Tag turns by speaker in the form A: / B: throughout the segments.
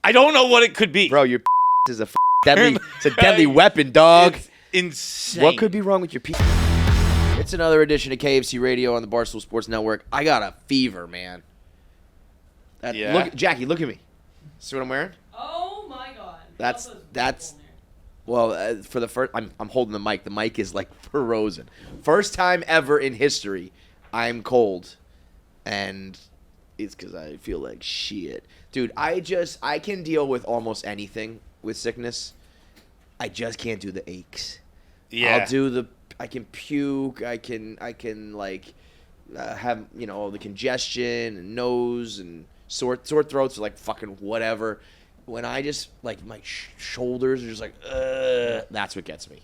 A: I don't know what it could be.
B: Bro, your is a deadly. It's a deadly weapon, dog.
A: It's insane.
B: What could be wrong with your It's another edition of KFC Radio on the Barstool Sports Network. I got a fever, man. Jackie, look at me. See what I'm wearing?
C: Oh my God.
B: That's. Well, for the first, I'm holding the mic. The mic is like frozen. First time ever in history, I'm cold, and it's because I feel like shit, dude. I can deal with almost anything with sickness. I just can't do the aches.
A: Yeah.
B: I can puke. I can like have all the congestion and nose and sore throats are like fucking whatever. When I just, like, my shoulders are just like, that's what gets me.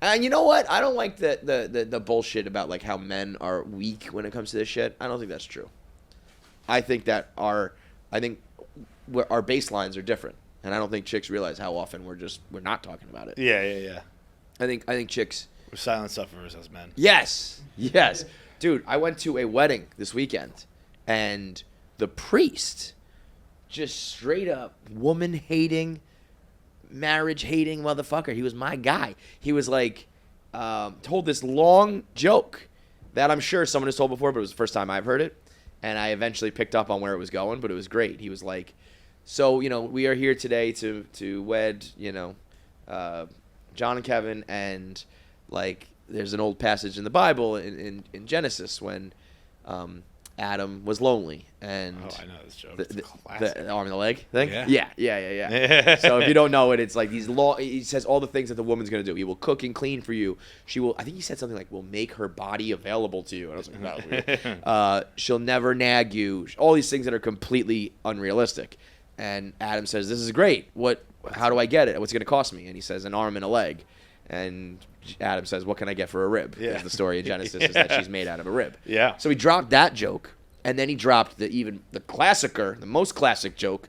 B: And you know what? I don't like the bullshit about, like, how men are weak when it comes to this shit. I don't think that's true. I think our baselines are different. And I don't think chicks realize how often we're not talking about it.
A: Yeah.
B: I think chicks...
A: We're silent sufferers as men.
B: Yes. Dude, I went to a wedding this weekend, and the priest... just straight up woman-hating, marriage-hating motherfucker. He was my guy. He was like, told this long joke that I'm sure someone has told before, but it was the first time I've heard it. And I eventually picked up on where it was going, but it was great. He was like, so, we are here today to wed, John and Kevin. And, like, there's an old passage in the Bible in Genesis when... Adam was lonely, and
A: I know this joke.
B: The arm and the leg thing.
A: Yeah.
B: So if you don't know it, it's like he says all the things that the woman's gonna do. He will cook and clean for you. She will. I think he said something like, "Will make her body available to you." And I was like, "That was weird." She'll never nag you. All these things that are completely unrealistic. And Adam says, "This is great. How do I get it? What's it gonna cost me?" And he says, "An arm and a leg." And Adam says, "What can I get for a rib?"
A: Yeah.
B: Because the story in Genesis is that she's made out of a rib.
A: Yeah.
B: So he dropped that joke, and then he dropped the most classic joke,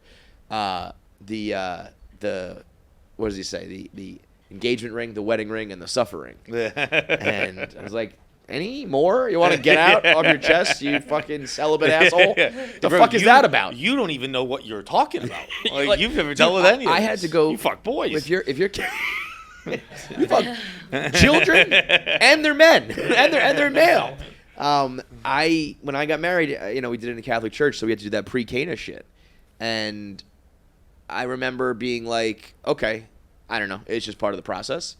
B: what does he say? The engagement ring, the wedding ring, and the suffering. And I was like, any more you want to get out of your chest, you fucking celibate asshole? The fuck is that about?
A: You don't even know what you're talking about. Like you've never dealt with any of this.
B: I had to go.
A: You fuck boys.
B: If you're you fuck children and their men and their male. When I got married, we did it in a Catholic church, so we had to do that pre-Cana shit. And I remember being like, okay, I don't know, it's just part of the process.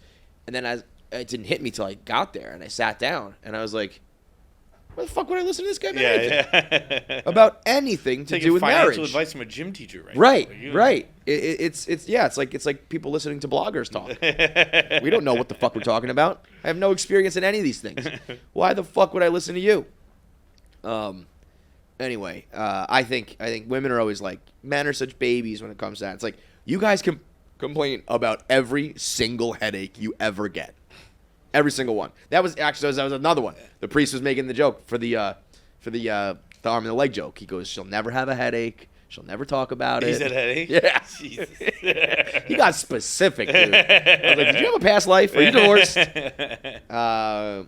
B: And then it didn't hit me till I got there, and I sat down, and I was like, why the fuck would I listen to this guy about anything? About anything to do with marriage?
A: Financial advice from a gym teacher, right?
B: Right. It's like people listening to bloggers talk. We don't know what the fuck we're talking about. I have no experience in any of these things. Why the fuck would I listen to you? Anyway, I think women are always like, men are such babies when it comes to that. It's like, you guys can complain about every single headache you ever get. Every single one. That was another one. The priest was making the joke for the arm and the leg joke. He goes, she'll never have a headache. She'll never talk about it.
A: He said headache?
B: Yeah.
A: Jesus.
B: He got specific, dude. I was like, did you have a past life? Are you divorced? Yeah,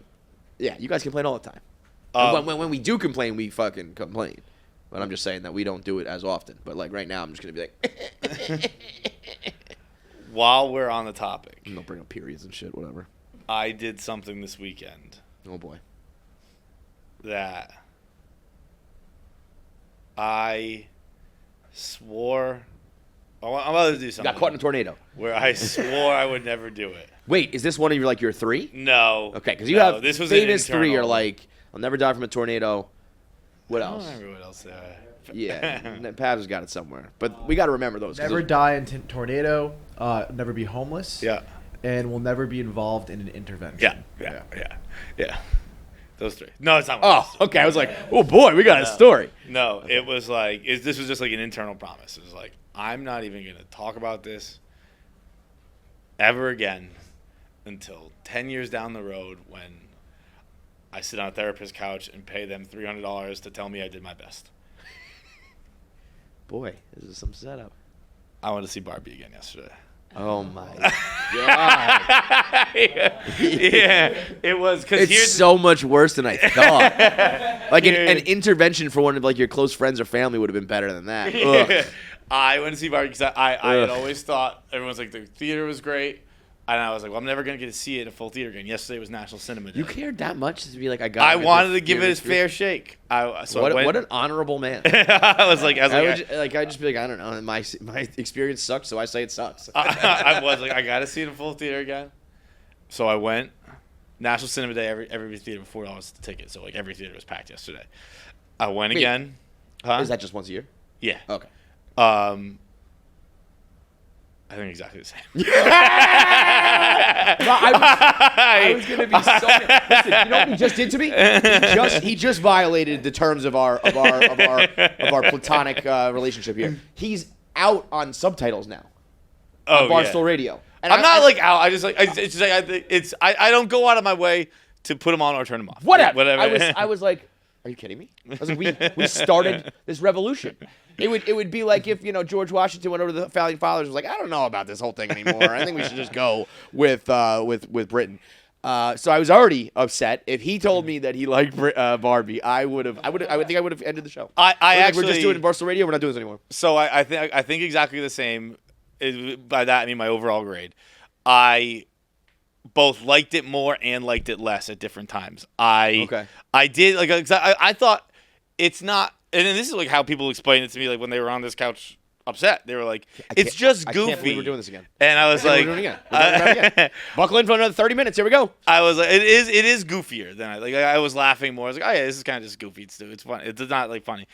B: you guys complain all the time. When we do complain, we fucking complain. But I'm just saying that we don't do it as often. But like right now, I'm just going to be like.
A: While we're on the topic.
B: Don't bring up periods and shit, whatever.
A: I did something this weekend.
B: Oh, boy.
A: That I swore I'm about to do something.
B: Got caught in a tornado.
A: Where I swore I would never do it.
B: Wait, is this one of your three?
A: No.
B: Okay, because you have
A: this was
B: famous three are like, I'll never die from a tornado. What else?
A: I don't remember what else.
B: Yeah, Pavs has got it somewhere. But we got to remember those.
D: Never die in tornado, never be homeless.
A: Yeah.
D: And will never be involved in an intervention.
A: Yeah. Those three. No, it's not.
B: Oh, okay. I was like, oh boy, we got a story.
A: No, it was like this was just like an internal promise. It was like, I'm not even gonna talk about this ever again until 10 years down the road when I sit on a therapist's couch and pay them $300 to tell me I did my best.
B: Boy, this is some setup.
A: I went to see Barbie again yesterday.
B: Oh my god!
A: Yeah, it was because
B: it's so much worse than I thought. Like an intervention for one of like your close friends or family would have been better than that. Ugh.
A: I went to see Barbie because I had always thought everyone's like the theater was great. And I was like, well, I'm never going to get to see it at a full theater again. Yesterday was National Cinema Day.
B: You cared that much to be like,
A: I wanted to give it its fair shake.
B: What an honorable man.
A: I
B: I'd just be like, I don't know. My experience sucked, so I say it sucks.
A: I was like, I got to see it in full theater again. So I went. National Cinema Day, every theater, $4 the ticket. So like every theater was packed yesterday. I went again. Huh?
B: Is that just once a year?
A: Yeah.
B: Okay.
A: I think exactly the same.
B: I was gonna be so. Listen, you know what he just did to me? He just violated the terms of our platonic relationship here. He's out on subtitles now. On Barstool Radio. And
A: I'm not like out. I just like it's just like I don't go out of my way to put them on or turn them off.
B: Whatever.
A: I
B: was like, are you kidding me? I was like, we started this revolution. It would be like if George Washington went over to the founding fathers and was like, I don't know about this whole thing anymore. I think we should just go with Britain. So I was already upset. If he told me that he liked Barbie, I would have ended the show. We're just doing it in Barstool Radio. We're not doing this anymore.
A: So I think exactly the same. By that I mean my overall grade. I both liked it more and liked it less at different times. I did I thought it's not, and this is like how people explained it to me, like when they were on this couch upset. They were like, it's just goofy.
B: I can't believe we're doing this again.
A: And I was like,
B: we're doing it again. Buckle in for another 30 minutes. Here we go.
A: I was like, it is goofier than I was laughing more. I was like, oh yeah, this is kind of just goofy. It's fun. It's not like funny.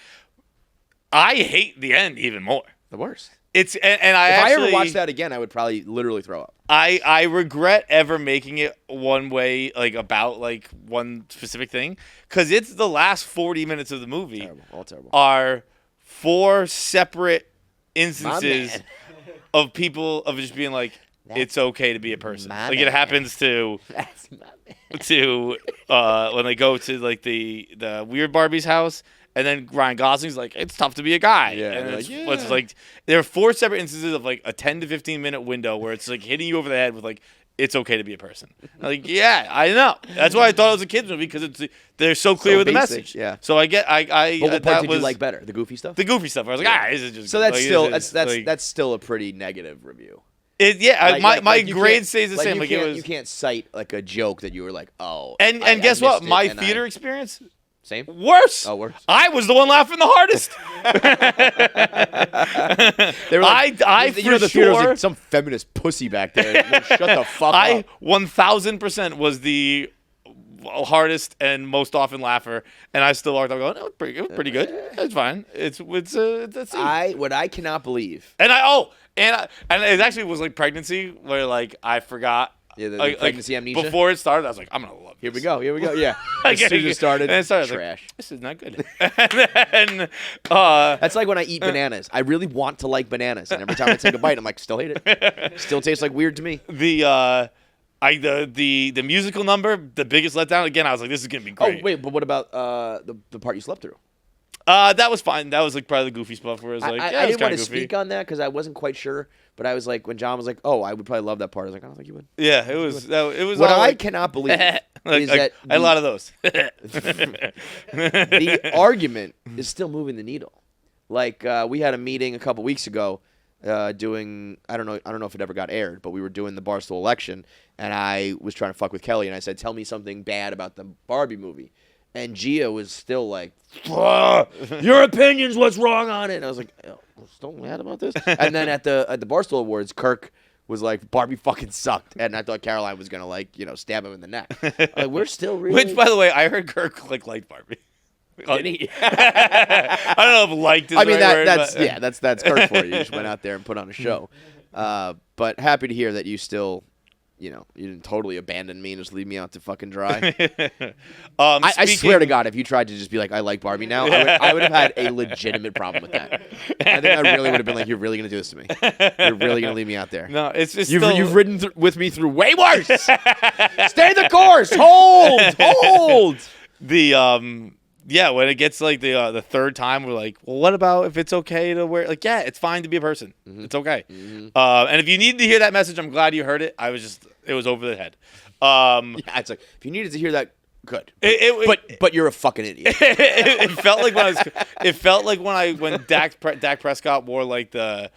A: I hate the end even more.
B: The worst.
A: If I
B: ever watched that again, I would probably literally throw up.
A: I regret ever making it one way, like about like one specific thing, because it's the last 40 minutes of the movie
B: terrible.
A: Are 4 separate instances of people of just being like, it's okay to be a person. Like it happens to when they go to like the weird Barbie's house. And then Ryan Gosling's like, it's tough to be a guy.
B: Yeah,
A: and it's like there are 4 separate instances of like a 10 to 15 minute window where it's like hitting you over the head with like, it's okay to be a person. I'm like, yeah, I know. That's why I thought it was a kids movie, because they're so clear with
B: basic,
A: the message.
B: Yeah.
A: So I get
B: But what part did you like better? The goofy stuff?
A: The goofy stuff. I was like, this is just.
B: So that's still a pretty negative review.
A: My grade stays the same.
B: You can't cite like a joke that you were like, oh.
A: And guess what? My theater experience.
B: Same?
A: Worse.
B: Oh, worse.
A: I was the one laughing the hardest.
B: They were like, the theater was like some feminist pussy back there. Shut the fuck up.
A: I 1,000% was the hardest and most often laugher, and I still walked out going, it was pretty good. It's fine. It's
B: what I cannot believe.
A: And it actually was like pregnancy, where like I forgot.
B: Yeah, the pregnancy amnesia.
A: Before it started, I was like, I'm gonna love this.
B: Here we go. Yeah. As soon as it started, trash.
A: Like, this is not good. And then,
B: that's like when I eat bananas. I really want to like bananas, and every time I take a bite, I'm like, still hate it. Still tastes like weird to me.
A: The musical number, the biggest letdown. Again, I was like, this is gonna be great.
B: Oh wait, but what about the part you slept through?
A: That was fine. That was like probably the goofy stuff where it was like,
B: I didn't want to speak on that because I wasn't quite sure. But I was like, when John was like, "Oh, I would probably love that part," I was like, "I don't think you would."
A: Yeah, it was.
B: What I cannot believe is that
A: I had a lot of those.
B: The argument is still moving the needle. Like we had a meeting a couple weeks ago, doing I don't know if it ever got aired, but we were doing the Barstool election, and I was trying to fuck with Kelly, and I said, "Tell me something bad about the Barbie movie." And Gia was still like, your opinion's what's wrong on it. And I was like, still mad about this? And then at the Barstool Awards, Kirk was like, Barbie fucking sucked. And I thought Caroline was going to stab him in the neck. Like, we're still really...
A: Which, by the way, I heard Kirk liked Barbie.
B: Did he?
A: I don't know if liked is the right word.
B: That's Kirk for you. You just went out there and put on a show. But happy to hear that you still... you didn't totally abandon me and just leave me out to fucking dry. I swear to God, if you tried to just be like, I like Barbie now, I would have had a legitimate problem with that. I think I really would have been like, you're really going to do this to me? You're really going to leave me out there?
A: No, it's
B: you've ridden with me through way worse. Stay the course. Hold.
A: Yeah, when it gets like the third time, we're like, well, what about if it's okay to wear? Like, yeah, it's fine to be a person. Mm-hmm. It's okay. Mm-hmm. And if you needed to hear that message, I'm glad you heard it. It was over the head.
B: It's like if you needed to hear that Good.
A: It-
B: But you're a fucking idiot.
A: it felt like when I was. It felt like when Dak Prescott wore like the,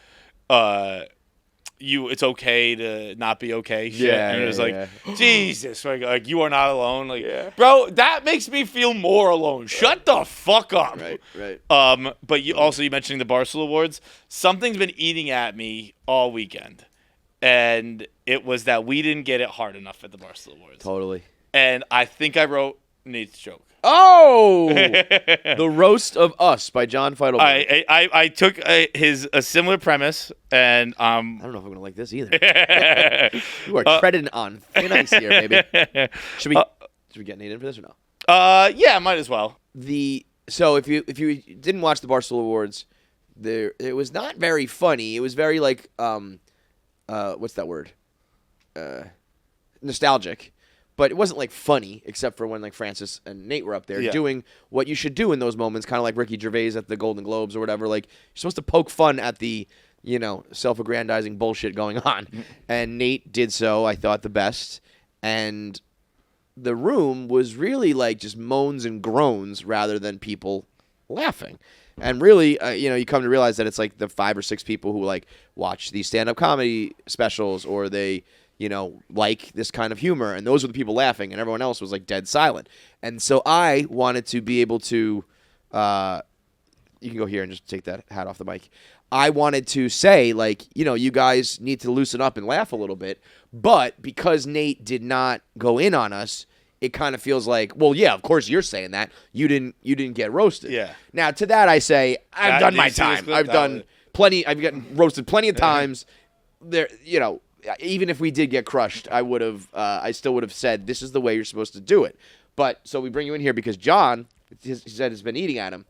A: it's okay to not be okay shit, and it was like, Jesus, like you are not alone, like, bro, that makes me feel more alone. Shut the fuck up.
B: Right.
A: But you mentioning the Barstool Awards, something's been eating at me all weekend, and it was that we didn't get it hard enough at the Barstool Awards.
B: Totally.
A: And I think I wrote Nate's joke.
B: Oh, The Roast of Us by John Feitelberg.
A: I took a similar premise, and
B: I don't know if I'm gonna like this either. You are treading on thin ice here, baby. Should we get Nate in for this or no?
A: Yeah, might as well.
B: So if you didn't watch the Barstool Awards, it was not very funny. It was very like what's that word? Nostalgic. But it wasn't like funny, except for when like Francis and Nate were up there doing what you should do in those moments, kind of like Ricky Gervais at the Golden Globes or whatever. Like you're supposed to poke fun at the, self-aggrandizing bullshit going on. And Nate did so, I thought, the best. And the room was really like just moans and groans rather than people laughing. And really, you come to realize that it's like the 5 or 6 people who like watch these stand-up comedy specials, or they like this kind of humor, and those were the people laughing, and everyone else was like dead silent. And so I wanted to be able to, you can go here and just take that hat off the mic. I wanted to say, like, you guys need to loosen up and laugh a little bit, but because Nate did not go in on us, it kind of feels like, well, yeah, of course you're saying that. You didn't get roasted.
A: Yeah.
B: Now to that I say, I've done my time. I've done plenty. I've gotten roasted plenty of times. There, even if we did get crushed, I still would have said, this is the way you're supposed to do it. But so we bring you in here because John, he said, has been eating at him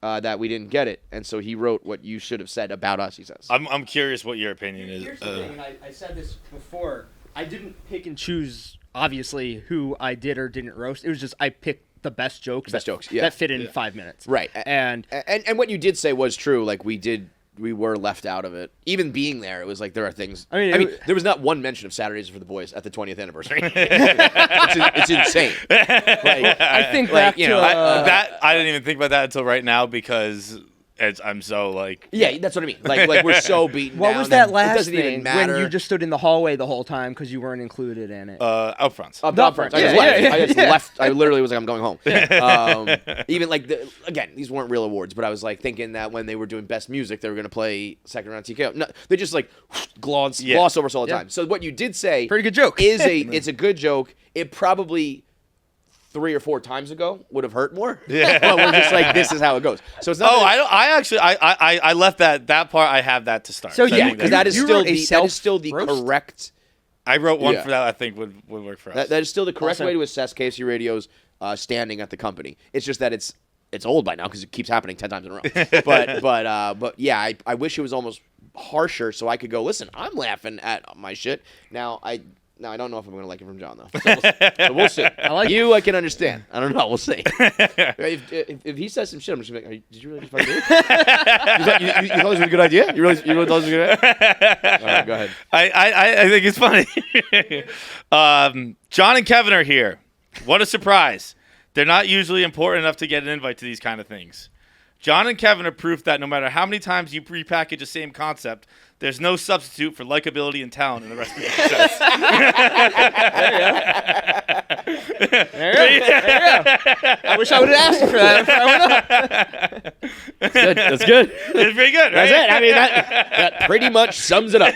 B: that we didn't get it, and so he wrote what you should have said about us. He says,
A: I'm curious what your opinion is.
C: Here's the thing, and I said this before. I didn't pick and choose, obviously, who I did or didn't roast. It was just I picked the best jokes. That fit in 5 minutes.
B: Right.
C: And
B: what you did say was true. Like we were left out of it. Even being there, it was like there are things. I mean, there was not one mention of Saturdays for the Boys at the 20th anniversary. it's insane. Like,
C: I think back to
A: that I didn't even think about that until right now because I'm so like.
B: Yeah, that's what I mean. Like we're so beaten
C: what
B: down.
C: was that
B: it
C: last
B: doesn't
C: thing
B: even matter.
C: when you just stood in the hallway the whole time because you weren't included in it?
A: Up front.
B: Up front. I just left. I literally was like, I'm going home. Even like again, these weren't real awards, but I was like thinking that when they were doing best music, they were going to play second round TKO. No, they just like gloss over us all the time. So what you did say,
C: pretty good joke,
B: it's a good joke. It probably 3 or 4 times ago would have hurt more. Yeah. But we're just like, this is how it goes. So it's not.
A: Oh, I left that part. I have that to start.
B: So yeah, because that is still the correct.
A: I wrote one for that. I think would work for us.
B: That is still the correct way to assess KFC Radio's standing at the company. It's just that it's old by now because it keeps happening 10 times in a row. But yeah, I wish it was almost harsher so I could go, listen, I'm laughing at my shit. Now I don't know if I'm going to like it from John, though. So we'll see. I can understand. I don't know. We'll see. If he says some shit, I'm just going to be like, did you really just fucking do it? you thought it was a good idea? You really thought it was a good idea? All right, go ahead.
A: I think it's funny. John and Kevin are here. What a surprise. They're not usually important enough to get an invite to these kind of things. John and Kevin are proof that no matter how many times you repackage the same concept, there's no substitute for likability and talent in the recipe of success.
C: There you go. I wish I would have asked you for that.
B: That's good.
A: It's pretty good, right?
B: That's it. I mean, that pretty much sums it up.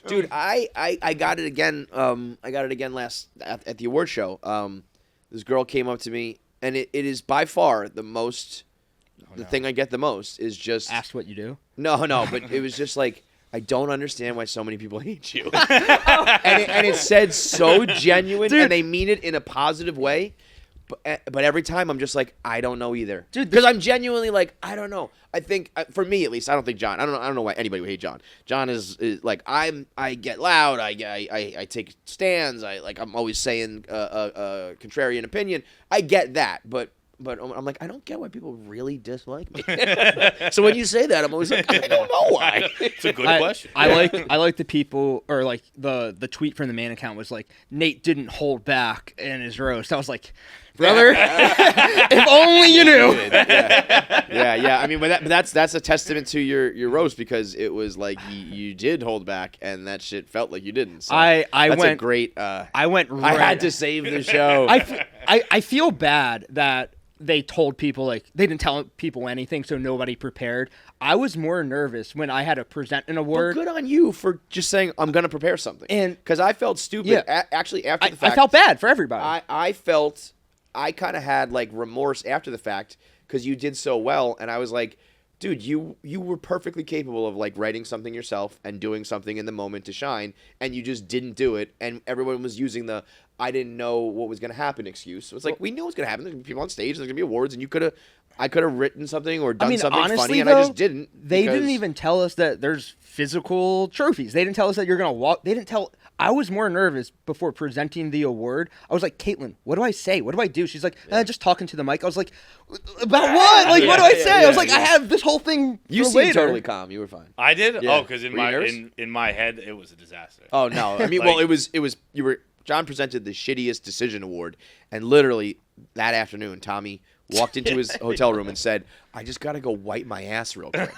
B: Dude, I got it again. I got it again last at the award show. This girl came up to me, and it is by far the most. The thing I get the most is just
C: asked what you do.
B: No, but it was just like, I don't understand why so many people hate you. and it said so genuine, dude. And they mean it in a positive way. But every time I'm just like, I don't know either, dude. Because I'm genuinely like, I don't know. I think for me at least, I don't think John. I don't know why anybody would hate John. John is like I get loud. I take stands. I'm always saying a contrarian opinion. I get that, but But I'm like, I don't get why people really dislike me. So when you say that, I'm always like, I don't know why.
A: It's a good question.
C: I like the people, or like the tweet from the main account was like, Nate didn't hold back in his roast. I was like, brother, if only you knew.
B: Yeah. I mean, but that's a testament to your roast, because it was like you did hold back, and that shit felt like you didn't. So
C: I
B: went great.
C: I went.
B: I had to save the show.
C: I feel bad that they told people, like, they didn't tell people anything, so nobody prepared. I was more nervous when I had to present an award.
B: But good on you for just saying, I'm going to prepare something. And because I felt stupid.
C: Yeah.
B: Actually, after the fact.
C: I felt bad for everybody.
B: I kind of had, like, remorse after the fact because you did so well. And I was like, dude, you were perfectly capable of, like, writing something yourself and doing something in the moment to shine. And you just didn't do it. And everyone was using the I didn't know what was going to happen excuse. So it's like, we knew what was going to happen. There's going to be people on stage. There's going to be awards. And I could have written something or done something
C: honestly,
B: funny, and
C: though,
B: I just didn't.
C: They didn't even tell us that there's physical trophies. They didn't tell us that you're going to walk. They didn't tell. I was more nervous before presenting the award. I was like, Caitlin, what do I say? What do I do? She's like, just talking to the mic. I was like, about what? Like, what do I say? I was like, I have this whole thing.
B: You seemed
C: later.
B: Totally calm. You were fine.
A: I did?
B: Yeah.
A: Oh, because in my head, it was a disaster.
B: Oh, no. I mean,
A: Like-
B: well, it was, John presented the shittiest decision award, and literally that afternoon, Tommy walked into his hotel room and said, I just got to go wipe my ass real quick.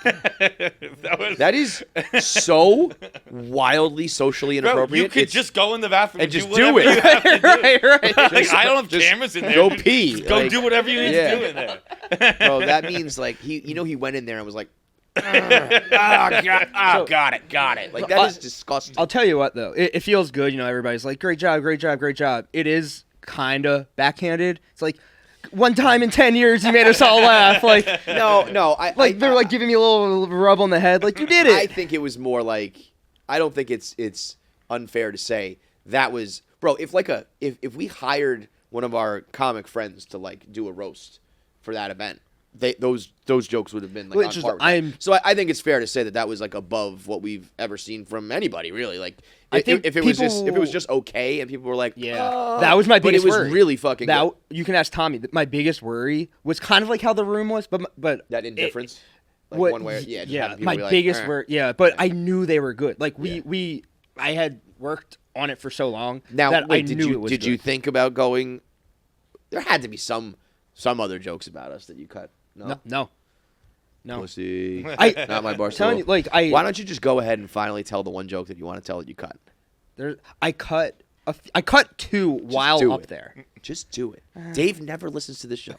B: That is so wildly socially inappropriate.
A: Bro, you could just go in the bathroom and
B: just
A: do
B: it.
A: You have to do.
C: right.
A: Like, I don't have cameras in there.
B: Go pee.
A: Just go do whatever you need to do in there.
B: Bro, that means, like, he went in there and was like, got it. Like, that is disgusting.
C: I'll tell you what, though. It feels good. You know, everybody's like, great job. It is kind of backhanded. It's like, one time in 10 years you made us all laugh. Like,
B: no.
C: They're like giving me a little rub on the head. Like, you did it.
B: I think it was more like, I don't think it's unfair to say that was, bro, if we hired one of our comic friends to, like, do a roast for that event, those jokes would have been, like, on par with that. So I think it's fair to say that was, like, above what we've ever seen from anybody, really. Like, if it was just okay and people were like,
C: that was my biggest worry.
B: But it was really fucking good.
C: You can ask Tommy. My biggest worry was kind of like how the room was, but
B: that indifference. One way,
C: my biggest worry. Yeah, but I knew they were good. Like I had worked on it for so long that I knew it was good.
B: Did you think about going? There had to be some other jokes about us that you cut.
C: No.
B: Pussy. Not my Barstool. Why don't you just go ahead and finally tell the one joke that you want to tell that you cut?
C: I cut two while up there.
B: Just do it. Dave never listens to this show.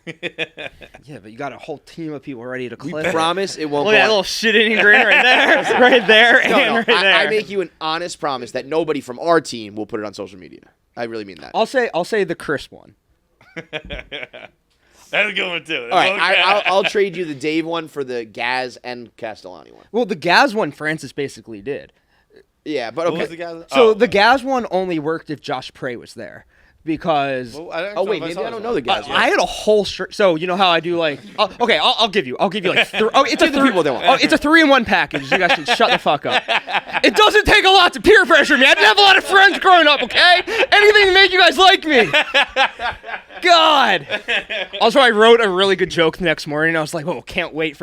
C: Yeah, but you got a whole team of people ready to clip.
B: We promise it won't.
C: Look at that little shit-eating grin right there, right there, and right there.
B: I make you an honest promise that nobody from our team will put it on social media. I really mean that.
C: I'll say the crisp one.
A: That's a good one, too.
B: All right, I'll trade you the Dave one for the Gaz and Castellani one.
C: Well, the Gaz one, Francis basically did.
B: Yeah, but okay.
A: What was the Gaz?
C: So the Gaz one only worked if Josh Prey was there. Because
B: maybe I don't know the Gaz one.
C: I had a whole so you know how I do like I'll give you like it's a three. It's a 3-in-1 package. You guys should shut the fuck up. It doesn't take a lot to peer pressure me. I didn't have a lot of friends growing up, okay? Anything to make you guys like me. God. Also, I wrote a really good joke the next morning. I was like, oh, can't wait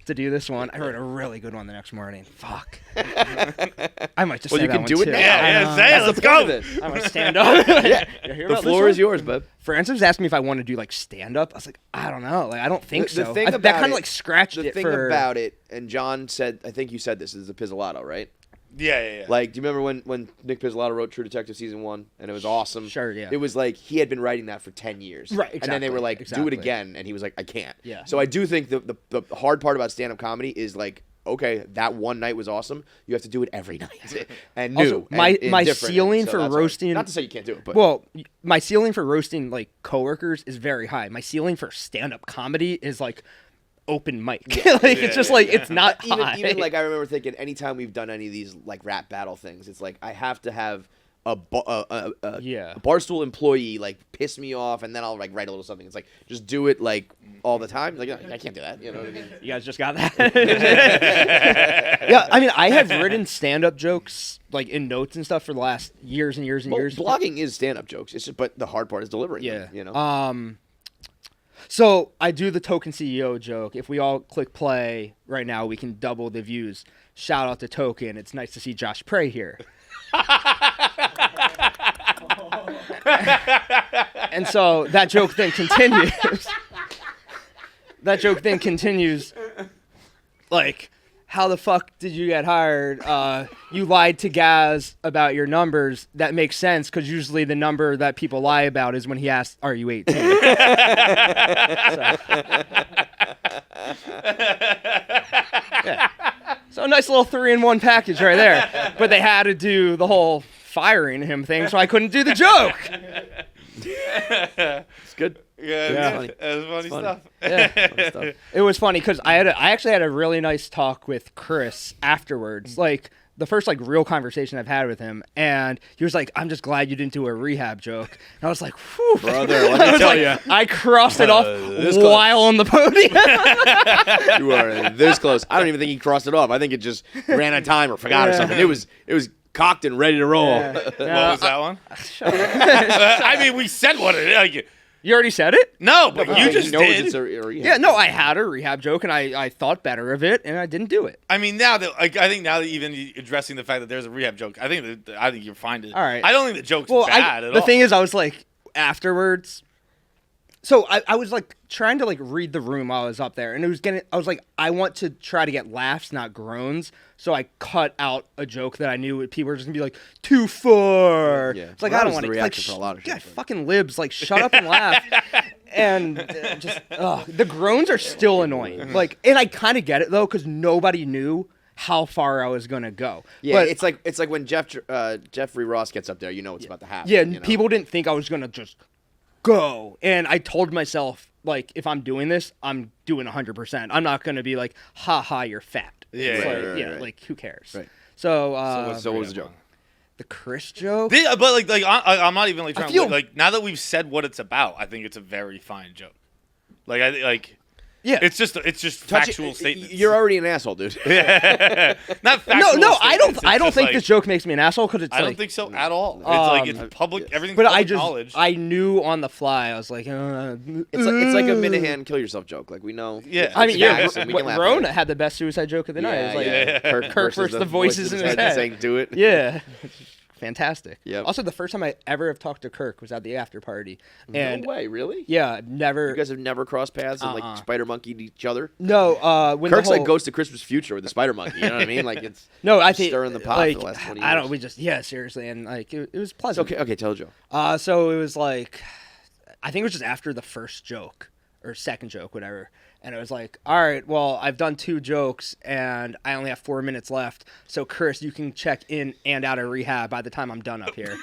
C: to do this one. I wrote a really good one the next morning. Fuck. I might just say that one too.
B: Well, you can do it now.
A: Yeah, say it. Let's go.
C: I'm going to stand up.
B: The floor is yours, bud.
C: Francis was asking me if I want to do like stand up. I was like, I don't know. Like, I don't think so.
B: Thing
C: that kind of like scratched it.
B: The thing about it, and John said, I think you said this is the Pizzolatto, right?
A: Yeah.
B: Like, do you remember when Nick Pizzolatto wrote True Detective Season 1 and it was awesome?
C: Sure, yeah.
B: It was like he had been writing that for 10 years.
C: Right, exactly.
B: And then they were like, do it again. And he was like, I can't.
C: Yeah.
B: So I do think the hard part about stand-up comedy is like, okay, that one night was awesome. You have to do it every night. And new.
C: Also, my ceiling for roasting...
B: Not to say you can't do it, but...
C: Well, my ceiling for roasting like coworkers is very high. My ceiling for stand-up comedy is like... open mic. It's just like it's not high.
B: Even like I remember thinking anytime we've done any of these like rap battle things, it's like I have to have a Barstool employee like piss me off, and then I'll like write a little something. It's like just do it like all the time. Like I can't do that. You know what I mean?
C: You guys just got that. Yeah, I mean I have written stand-up jokes like in notes and stuff for the last years and years and years.
B: Blogging is stand-up jokes. It's just, but the hard part is delivering them, you know.
C: So I do the token CEO joke. If we all click play right now, we can double the views. Shout out to Token. It's nice to see Josh Prey here. And so that joke then continues. Like, how the fuck did you get hired? You lied to Gaz about your numbers. That makes sense because usually the number that people lie about is when he asks, "Are you 18?" So a nice little 3-in-1 package right there. But they had to do the whole firing him thing, so I couldn't do the joke.
B: It's good.
A: Yeah,
B: funny.
A: It was funny stuff.
C: Yeah.
B: Funny stuff.
C: It was funny because I actually had a really nice talk with Chris afterwards. Like the first like real conversation I've had with him, and he was like, "I'm just glad you didn't do a rehab joke." And I was like, "Whew,
B: Brother, let me tell you.
C: I crossed it off while on the podium.
B: You are this close. I don't even think he crossed it off. I think it just ran out of time or forgot or something. It was cocked and ready to roll.
C: Yeah.
A: What was that one? I mean, we said what it is. Like,
C: You already said it?
A: no, but you just did.
B: It's a rehab.
C: Yeah, no, I had a rehab joke, and I thought better of it, and I didn't do it.
A: I mean, now that I think now that even addressing the fact that there's a rehab joke, I think you're fine to.
C: All right.
A: I don't think the joke's bad at all.
C: The thing is, I was like, afterwards. So I was like trying to like read the room while I was up there, and I was like, I want to try to get laughs, not groans. So I cut out a joke that I knew people were just gonna be like, too far.
B: Yeah.
C: It's like,
B: Well,
C: I
B: that
C: don't
B: was
C: want
B: the
C: to.
B: reaction
C: Like,
B: for a lot of
C: yeah,
B: shit, but-
C: fucking libs, like, shut up and laugh. And the groans are still annoying. Like, and I kind of get it though, because nobody knew how far I was gonna go.
B: Yeah,
C: But,
B: it's like when Jeffrey Ross gets up there, you know what's about to happen.
C: yeah,
B: you know?
C: people didn't think I was gonna just go. And I told myself, like, if I'm doing this, I'm doing 100%. I'm not gonna be like, ha ha, you're fat.
A: Yeah,
C: It's
A: right,
C: like,
B: right,
C: yeah,
B: right.
C: like who cares?
B: Right.
C: So,
B: So what was the joke?
C: the Chris joke.
A: But like I'm not even like trying
C: feel-
A: to like now that we've said what it's about, I think it's a very fine joke. Like
C: Yeah.
A: it's just factual statements.
B: You're already an asshole, dude.
A: Not factual.
C: No, I don't.
A: statements, it's
C: I don't
A: just
C: think
A: like-
C: this joke makes me an asshole because it's
A: I
C: like.
A: don't think so at all. It's like it's public. Everything's
C: But
A: public knowledge.
C: I knew on the fly. I was like,
B: It's like a Minahan kill yourself joke. Like we know.
A: Yeah.
C: I mean,
B: it's
C: yeah.
B: facts and we can laugh at
C: Rona
B: it.
C: had the best suicide joke of the night. It was like,
A: yeah.
C: Kirk versus the voices in his head.
B: saying, "Do it."
C: Yeah. Fantastic.
B: Yep.
C: Also, the first time I ever have talked to Kirk was at the after party. And
B: No way, really?
C: yeah, never.
B: You guys have never crossed paths and like spider monkeyed each other.
C: No, when
B: Kirk's
C: the whole,
B: like Ghost of Christmas Future with the spider monkey. You know what I mean? Like it's
C: No, I think
B: stirring the pot
C: like,
B: for the last 20
C: I don't.
B: years.
C: We just seriously, and like it was pleasant.
B: okay. Tell Joe.
C: So it was like, I think it was just after the first joke or second joke, whatever. And it was like, all right, well, I've done 2 jokes and I only have 4 minutes left. So, Chris, you can check in and out of rehab by the time I'm done up here.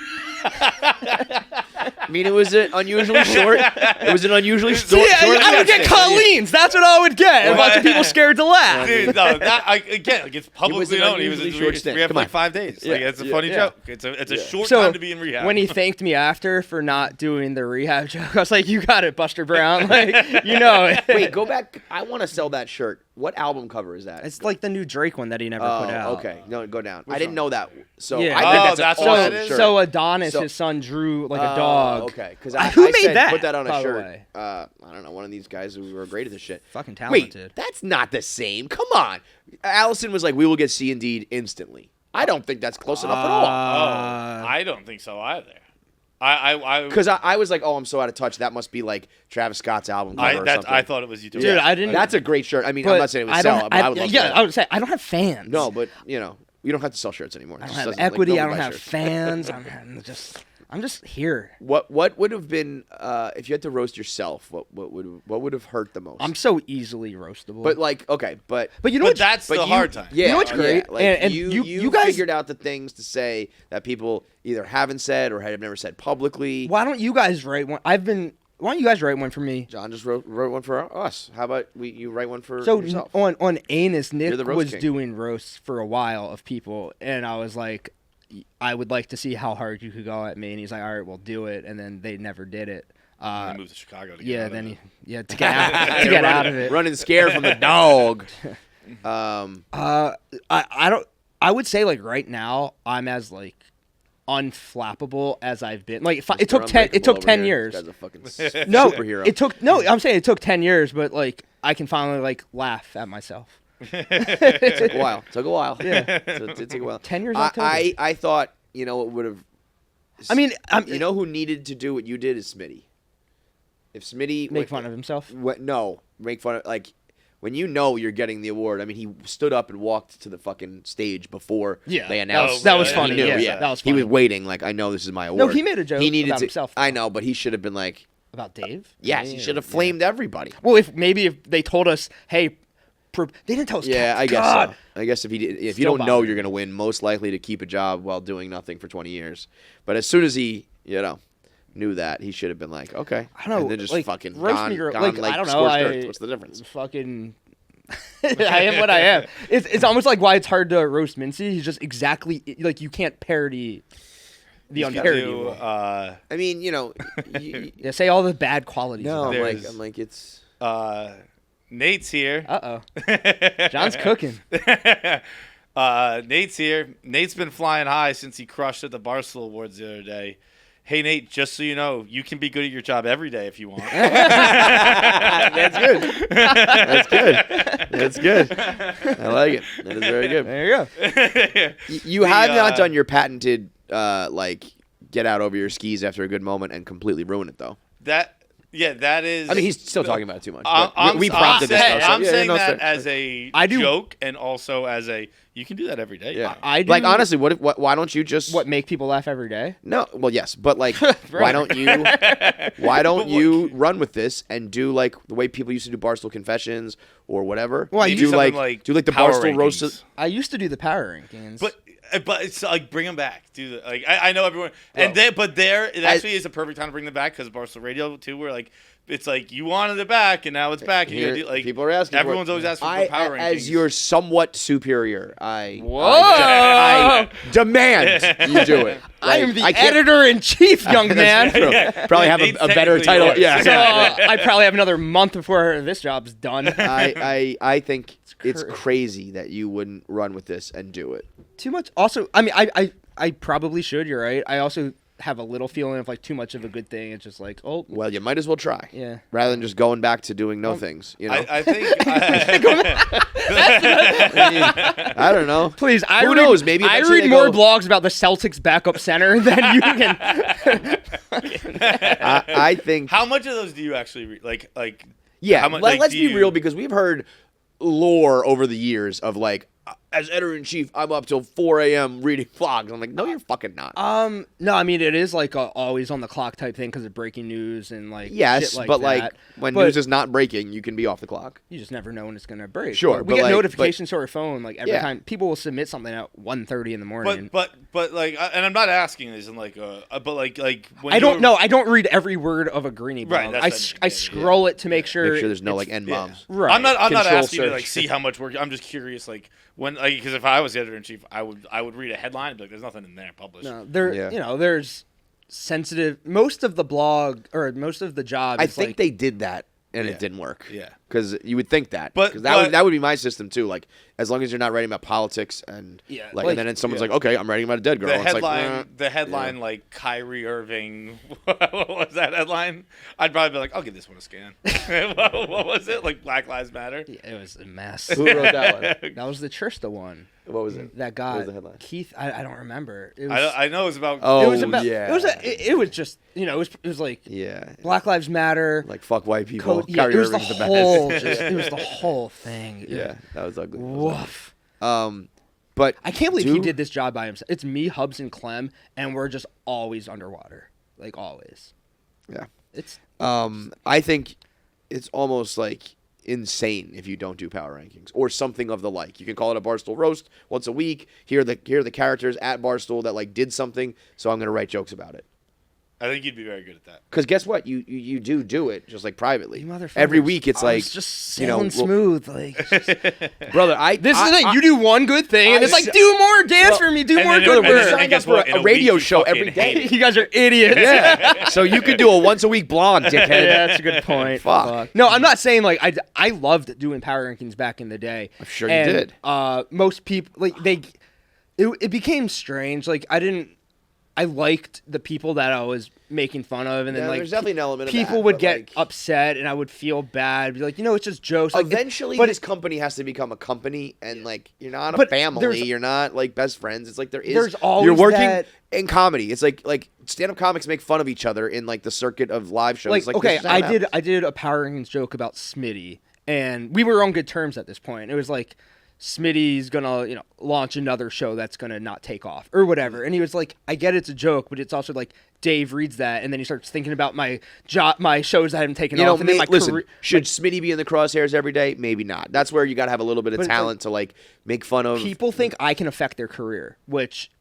B: I mean, it was an unusually short. It was an unusually short.
C: Yeah, I would get Colleen's. That's what I would get. A bunch of people scared to laugh.
A: Dude, no, again, like it's publicly
B: an
A: known. He was in
B: unusually short
A: rehab
B: stint.
A: for
B: Come
A: like
B: on.
A: 5 days. Like it's a funny joke. It's a short
C: So,
A: time to be in rehab.
C: when he thanked me after for not doing the rehab joke, I was like, you got it, Buster Brown. Like, you know it.
B: Wait, go back. I want to sell that shirt. What album cover is that?
C: It's like the new Drake one that he never put out.
B: Okay. No, go down. I didn't know that. So
C: Yeah.
B: I think
A: that's
B: an
A: what
B: awesome
A: it is?
B: shirt.
C: So Adonis,
B: So-
C: his son, drew like a dog.
B: Okay, because
C: Who
B: I
C: made
B: said,
C: that,
B: put that on a
C: by the
B: shirt.
C: way?
B: I don't know, one of these guys who were great at this shit.
C: Fucking
B: Wait,
C: talented.
B: that's not the same. Come on. Allison was like, "We will get C and D instantly." I don't think that's close enough at all.
A: I don't think so either. I
B: Because I was like, "Oh, I'm so out of touch." That must be like Travis Scott's album cover or something.
A: I thought it was you too.
C: Dude, I didn't.
B: That's a great shirt. I mean,
C: but
B: I'm not saying it would
C: I
B: sell,
C: don't-
B: but I would love
C: yeah,
B: that.
C: I would say I don't have fans.
B: No, but you know, you don't have to sell shirts anymore.
C: I don't have equity. I don't have fans. I'm just here.
B: What would have been if you had to roast yourself? What would have hurt the most?
C: I'm so easily roastable.
B: But like, okay, but
C: you know
A: But
C: what's
A: that's the hard time.
B: Yeah,
C: You know what's great?
B: Like
C: And
B: you
C: guys
B: figured out the things to say that people either haven't said or have never said publicly.
C: Why don't you guys write one? Why don't you guys write one for me?
B: John just wrote one for us. How about you write one for
C: So
B: yourself?
C: on Anus, Nick
B: You're the roast
C: was
B: king.
C: doing roasts for a while of people, and I was like, I would like to see how hard you could go at me, and he's like, all right, we'll do it, and then they never did it.
A: I moved to Chicago to get
C: Yeah,
A: out of
C: then
A: it.
C: to get out, to get out of it.
B: Running scared from the dog.
C: I don't. I would say like right now I'm as like unflappable as I've been. Like it took 10 years.
B: This guy's a fucking
C: No,
B: superhero.
C: I'm saying it took 10 years, but like I can finally like laugh at myself.
B: It took a while.
C: Yeah.
B: It did take a while.
C: 10 years.
B: I thought, it would have.
C: I mean,
B: you know who needed to do what you did is Smitty. If Smitty
C: make fun of himself.
B: Make fun of like when you're getting the award. I mean, he stood up and walked to the fucking stage before they announced.
C: That was funny.
B: He knew,
C: Yeah, that was funny.
B: He was waiting. Like, I know this is my award.
C: No, he made a joke about himself.
B: I know, but he should have been like
C: about Dave.
B: Yes, he should have flamed everybody.
C: Well, if they told us, hey. They didn't tell us.
B: Yeah, I guess so. I guess if you don't know you're going to win, most likely to keep a job while doing nothing for 20 years. But as soon as he, knew that, he should have been like, okay.
C: I don't know.
B: And then just fucking gone
C: I don't know.
B: scorched earth. What's the difference?
C: Fucking. I am what I am. It's almost like why it's hard to roast Mincy. He's just exactly like you can't parody the unparodiable.
B: I mean,
C: yeah, say all the bad qualities.
B: No, I'm like it's.
A: Nate's here.
C: John's cooking.
A: Nate's here. Nate's been flying high since he crushed at the Barstool Awards the other day. Hey, Nate, just so you know, you can be good at your job every day if you want.
B: That's good. That's good. I like it. That is very good.
C: There you go.
B: You have not done your patented, get out over your skis after a good moment and completely ruin it, though.
A: Yeah, that is.
B: I mean, he's still talking about it too much.
A: We prompted this. I'm saying that
B: fair.
A: as a joke and also as a you can do that every day.
B: Yeah,
C: I do.
B: Like honestly, why don't you just
C: make people laugh every day?
B: No, well, yes, but like, why don't you run with this and do like the way people used to do Barstool Confessions or whatever?
A: Well,
B: do like the Barstool roast.
C: I used to do the power rankings,
A: but it's like bring them back. Do the like I know everyone, and it actually is a perfect time to bring them back because Barstool Radio too, where like it's like you wanted it back and now it's back. And
B: Here,
A: you like
B: people are asking.
A: Everyone's always asking for power rankings.
B: As your somewhat superior, I demand you do it.
C: I am the editor-in-chief, young man.
B: Probably have a better title. Yeah.
C: So I probably have another month before this job's done.
B: I think it's crazy that you wouldn't run with this and do it.
C: Too much. Also, I mean, I probably should. You're right. I also have a little feeling of like too much of a good thing. It's just like, oh.
B: Well, you might as well try.
C: Yeah.
B: Rather than just going back to doing no things.
A: I think.
B: I don't know.
C: Please,
B: who knows? Maybe
C: I read more blogs about the Celtics backup center than you can.
B: I think.
A: How much of those do you actually read? Like.
B: Yeah. Let's be real because we've heard lore over the years of like. As editor-in-chief, I'm up till 4 a.m. reading blogs. I'm like, no, you're fucking not.
C: No, I mean, it is like a always on the clock type thing because of breaking news and like
B: yes,
C: shit like
B: but
C: that.
B: Like when news is not breaking, you can be off the clock.
C: You just never know when it's gonna break.
B: Sure,
C: we get notifications to our phone like every time people will submit something at 1:30 in the morning.
A: But like, and I'm not asking this in like but like when
C: I don't know. I don't read every word of a Greenie blog.
A: Right,
C: I scroll it to make sure
B: there's no like end bombs.
C: Right.
A: I'm not asking you to like
B: search.
A: see how much work. I'm just curious like. When, because if I was the editor-in-chief, I would read a headline and be like, "There's nothing in there published."
C: No, there's sensitive. Most of the blog or most of the job.
B: I think they did that and it didn't work.
A: Yeah,
B: because you would think that.
A: But
B: that would be my system too. Like as long as you're not writing about politics and and then someone's like, "Okay, I'm writing about a dead girl."
A: The headline, like Kyrie Irving. What was that headline? I'd probably be like, "I'll give this one a scan." What was it? Like Black Lives Matter?
C: Yeah, it was a mess.
B: Who wrote that one?
C: That was the Trista one.
B: What was it?
C: That guy.
B: What was the headline?
C: Keith. I don't remember. It was,
A: I know it was about.
B: Oh,
C: it was about,
B: yeah.
C: It was just it was like Black Lives Matter.
B: Like fuck white people.
C: Kyrie
B: it was
C: Irving's
B: the
C: whole.
B: best.
C: It was the whole thing.
B: Yeah, that was ugly.
C: Woof.
B: But
C: I can't believe he did this job by himself. It's me, Hubs, and Clem, and we're just always underwater, like always.
B: Yeah.
C: It's.
B: I think it's almost like insane if you don't do power rankings or something of the like. You can call it a Barstool roast once a week. Here are the characters at Barstool that like did something, so I'm gonna write jokes about it.
A: I think you'd be very good at that.
B: Because guess what? You do it just like privately.
C: You motherfuckers.
B: Every week it's like
C: it's just sailing smooth. Like,
B: brother,
C: this is the thing. You do one good thing, and it's like, do more dance for me, do more good work.
B: And guess what? A radio show every day.
C: You guys are idiots.
B: Yeah. So you could do a once a week blonde, dickhead.
C: Yeah, that's a good point.
B: Fuck.
C: No, I'm not saying like I loved doing power rankings back in the day.
B: I'm sure you did.
C: Most people like it became strange. Like I I liked the people that I was making fun of, and then like
B: there's definitely an element of
C: people
B: that,
C: would
B: but,
C: get
B: like,
C: upset, and I would feel bad. Be like, it's just jokes. Like,
B: eventually,
C: but
B: this company has to become a company, and like you're not a
C: But
B: family, you're not like best friends. It's like
C: there's always
B: you're working
C: that-
B: in comedy. It's like stand-up comics make fun of each other in like the circuit of live shows. Like
C: okay,
B: this is how it happens.
C: I did a Power Rankings joke about Smitty, and we were on good terms at this point. It was like, Smitty's gonna, launch another show that's gonna not take off or whatever. And he was like, I get it's a joke, but it's also like Dave reads that, and then he starts thinking about my shows that haven't taken off. And then
B: listen,
C: career,
B: should Smitty be in the crosshairs every day? Maybe not. That's where you got to have a little bit of
C: But it's
B: talent to like make fun of.
C: people think I can affect their career, which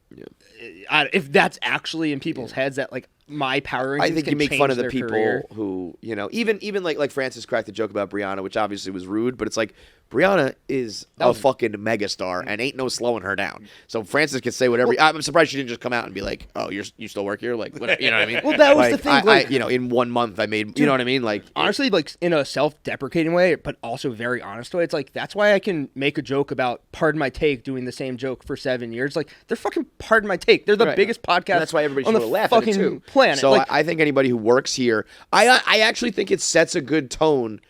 C: if that's actually in people's heads, that like my Power Rankings
B: I think
C: can
B: you make
C: change
B: fun of the
C: their
B: people
C: career.
B: who, even like Francis cracked a joke about Brianna, which obviously was rude, but it's like Brianna is a fucking megastar and ain't no slowing her down. So Francis can say whatever. I'm surprised she didn't just come out and be like, "Oh, you still work here?" Like, whatever, you know what I mean?
C: Well, that was
B: like,
C: the thing. Like,
B: in 1 month I made, you know what I mean? Like,
C: honestly, like in a self-deprecating way, but also very honest way. It's like that's why I can make a joke about Pardon My Take doing the same joke for 7 years. Like they're fucking Pardon My Take. They're the
B: Right.
C: biggest podcast.
B: And that's why everybody
C: on
B: should
C: the
B: laugh
C: fucking
B: at it too.
C: planet.
B: So
C: like,
B: I think anybody who works here, I actually think it sets a good tone.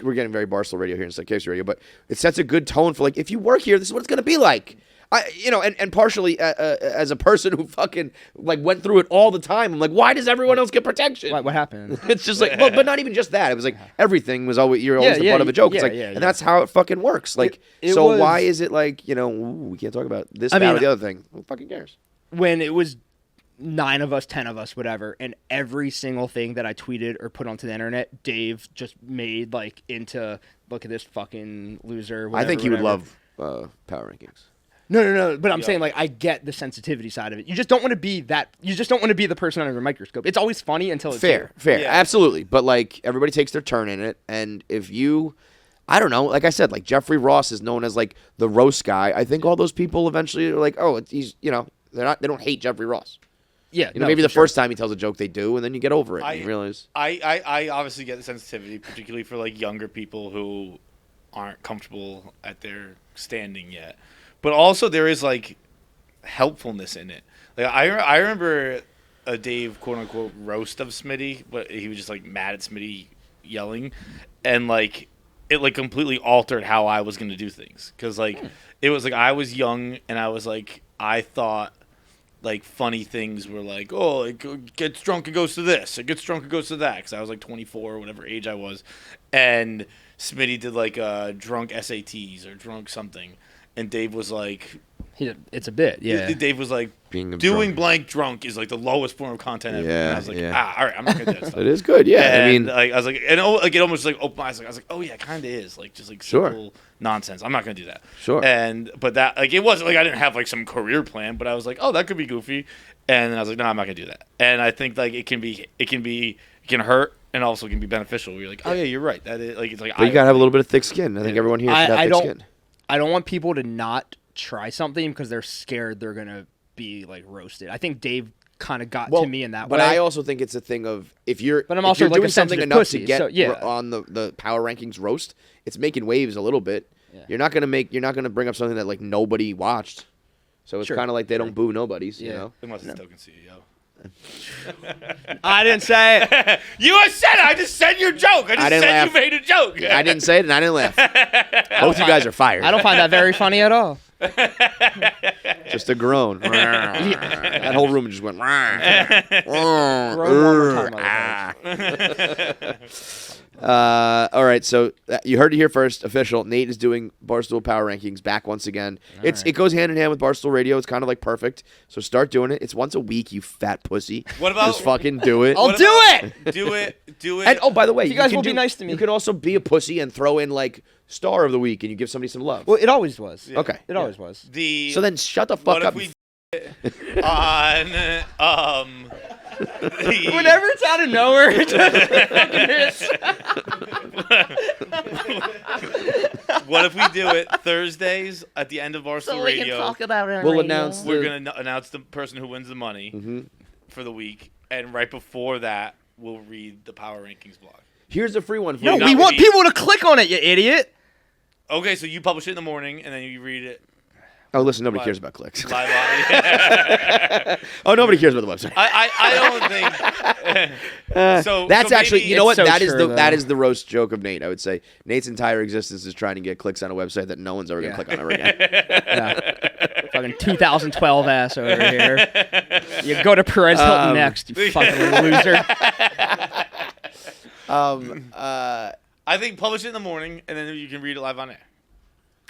B: We're getting very Barstool Radio here instead of KFC Radio, but it sets a good tone for like, if you work here, this is what it's going to be like. And partially as a person who fucking like went through it all the time, I'm like, why does everyone else get protection?
C: what happened?
B: It's just like, well, but not even just that. It was like everything was always you're always the butt of a joke. It's like, and that's how it fucking works. Like, so why is it like we can't talk about this, that, or the other thing? Who fucking cares?
C: When it was 9 of us, 10 of us, whatever, and every single thing that I tweeted or put onto the internet, Dave just made like into look at this fucking loser. Whatever,
B: I think he would
C: whatever.
B: love Power Rankings.
C: No. But I'm saying like I get the sensitivity side of it. You just don't want to be that. You just don't want to be the person under a microscope. It's always funny until it's
B: Fair,
C: you.
A: Yeah.
B: absolutely. But like everybody takes their turn in it, and if you, I don't know, like I said, like Jeffrey Ross is known as like the roast guy. I think all those people eventually are like, oh, he's they don't hate Jeffrey Ross.
C: Yeah,
B: Maybe the first time he tells a joke they do, and then you get over it and you realize.
A: I obviously get the sensitivity, particularly for like younger people who aren't comfortable at their standing yet. But also there is like helpfulness in it. Like I remember a Dave quote unquote roast of Smitty, but he was just like mad at Smitty yelling, and like it like completely altered how I was gonna do things, because like it was like I was young and I was like I thought like funny things were like, oh, it gets drunk and goes to this, it gets drunk and goes to that, because I was like 24 or whatever age I was, and Smitty did like drunk SATs or drunk something, and Dave was like,
C: it's a bit, yeah.
A: Dave was like,
B: Being
A: doing
B: drunk.
A: blank drunk is like the lowest form of content ever.
B: Yeah,
A: And I was like,
B: yeah.
A: all right, I'm not gonna do that stuff.
B: It is good, yeah.
A: And
B: I mean,
A: like, I was like, and like it almost like opened my eyes. Like, I was like, oh yeah, it kind of is like just like
B: Sure.
A: simple nonsense. I'm not gonna do that.
B: Sure.
A: But that like it wasn't like I didn't have like some career plan, but I was like, oh, that could be goofy. And then I was like, no, I'm not gonna do that. And I think like it can hurt and also can be beneficial. Where you're like, oh yeah, you're right. That is like it's like.
B: but you gotta have a little bit of thick skin. I think everyone here should have thick skin.
C: I don't want people to not try something because they're scared they're gonna be like roasted. I think Dave kind of got to me in that way.
B: But I also think it's a thing of if you're
C: But I'm also
B: if you're
C: like a
B: doing something
C: sensitive
B: enough
C: pussy,
B: to get
C: so, yeah.
B: on the Power Rankings roast, it's making waves a little bit.
C: Yeah.
B: You're not gonna bring up something that like nobody watched. So it's
C: Sure.
B: kind of like they don't boo nobodies, you
C: Yeah.
B: know.
A: Unless it's token CEO.
C: I didn't say it.
A: You said it. I just said your joke. I just
B: didn't
A: said
B: laugh.
A: you made a joke.
B: I didn't say it and I didn't laugh. Both you guys are fired.
C: I don't find that very funny at all.
B: Just a groan. That whole room just went.
C: Groan one more time, motherfuckers.
B: All right, so you heard it here first. Official. Nate is doing Barstool Power Rankings back once again. It goes hand in hand with Barstool Radio. It's kind of like perfect. So start doing it. It's once a week, you fat pussy.
A: What about-
B: just fucking do it?
C: I'll do it.
A: Do it.
B: And oh, by the way,
C: You guys
B: can
C: will be nice to me.
B: You can also be a pussy and throw in like star of the week, and you give somebody some love.
C: Well, it always was.
B: Okay.
C: It always was.
B: So then shut the fuck
A: what
B: up.
A: if we did it on
C: Whenever it's out of nowhere, it just fucking hits.
A: What if we do it Thursdays at the end of Barstool Radio?
C: about it.
B: We'll announce
A: We're gonna announce the person who wins the money for the week, and right before that, we'll read the Power Rankings blog.
B: Here's a free one for
C: No,
B: you.
A: Not
C: we want
A: me.
C: people to click on it, you idiot.
A: Okay, so you publish it in the morning, and then you read it.
B: Oh, listen, nobody
A: Live-
B: cares about clicks.
A: Live audio.
B: Oh, nobody cares about the website.
A: I don't think. So
B: That's
A: so
B: actually,
A: maybe
B: you know what?
C: so
B: That is
C: true,
B: that
C: though.
B: is the roast joke of Nate. I would say Nate's entire existence is trying to get clicks on a website that no one's ever gonna
C: Yeah.
B: click on ever again.
C: Yeah. Fucking 2012 ass over here. You go to Perez Hilton next, you fucking loser.
A: I think publish it in the morning, and then you can read it live on air.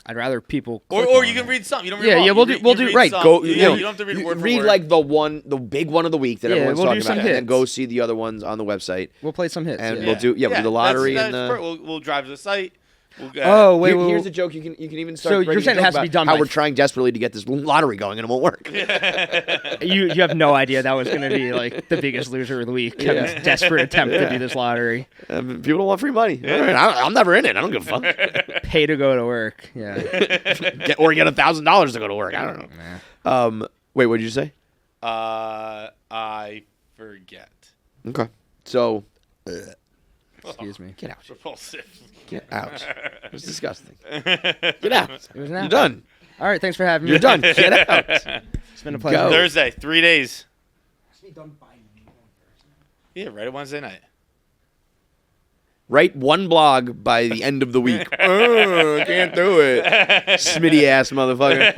C: I'd rather people.
A: Or
C: click on
A: you can
C: it.
A: read some. You don't read
C: Yeah,
A: all.
C: yeah,
A: You
C: we'll do-
A: read-
C: we'll
A: you
C: do-
A: read
B: Right,
A: some.
B: go.
A: Yeah,
B: You know,
A: you don't have to read word for
B: read
A: word.
B: like the big one of the week that
C: Yeah,
B: everyone's
C: we'll do
B: talking
C: some
B: about, and then
C: hits.
B: go see the other ones on the website.
C: We'll play some hits.
B: And
C: yeah.
B: we'll do the lottery
A: that's
B: and the.
A: we'll drive to the site. We'll,
C: Oh wait, wait,
B: Here's
C: wait.
B: a joke. You can even
C: So
B: start.
C: you're
B: writing a
C: saying it
B: joke
C: has to be
B: about
C: done
B: how
C: by-
B: we're trying desperately to get this lottery going and it won't work.
C: You have no idea that was going to be like the biggest loser of the week. Kevin's desperate attempt to do this lottery.
B: People don't want free money. All right, I'm never in it. I don't give a fuck.
C: Pay to go to work. Yeah.
B: Get $1,000 to go to work. I don't know. Wait, what did you say?
A: I forget.
B: Okay. So,
C: Excuse me.
B: get out.
A: Repulsive.
B: Get out. It was disgusting. Get out.
C: It was an
B: You're
C: apple.
B: done.
C: All right. Thanks for having me.
B: You're done. Get out.
C: It's been a pleasure.
B: Go.
A: Thursday, 3 days. Yeah, right at Wednesday night.
B: Write one blog by the end of the week. I can't do it. Smitty ass motherfucker.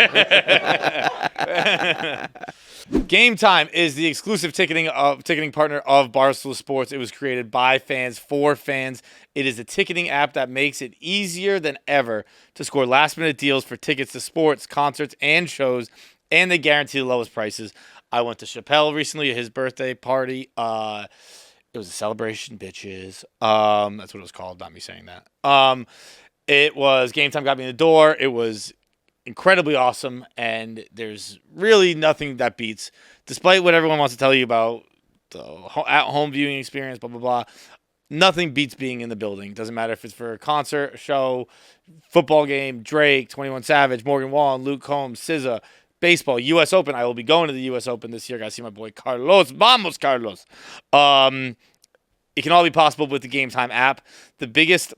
A: Gametime is the exclusive ticketing partner of Barstool Sports. It was created by fans for fans. It is a ticketing app that makes it easier than ever to score last-minute deals for tickets to sports, concerts, and shows, and they guarantee the lowest prices. I went to Chappelle recently at his birthday party. It was a celebration, bitches. That's what it was called, not me saying that. It was Gametime got me in the door. It was incredibly awesome, and there's really nothing that beats, despite what everyone wants to tell you about the at-home viewing experience, blah, blah, blah. Nothing beats being in the building. Doesn't matter if it's for a concert, a show, football game, Drake, 21 Savage, Morgan Wallen, Luke Combs, SZA, baseball, U.S. Open. I will be going to the U.S. Open this year. Got to see my boy Carlos. Vamos, Carlos. It can all be possible with the Gametime app. The biggest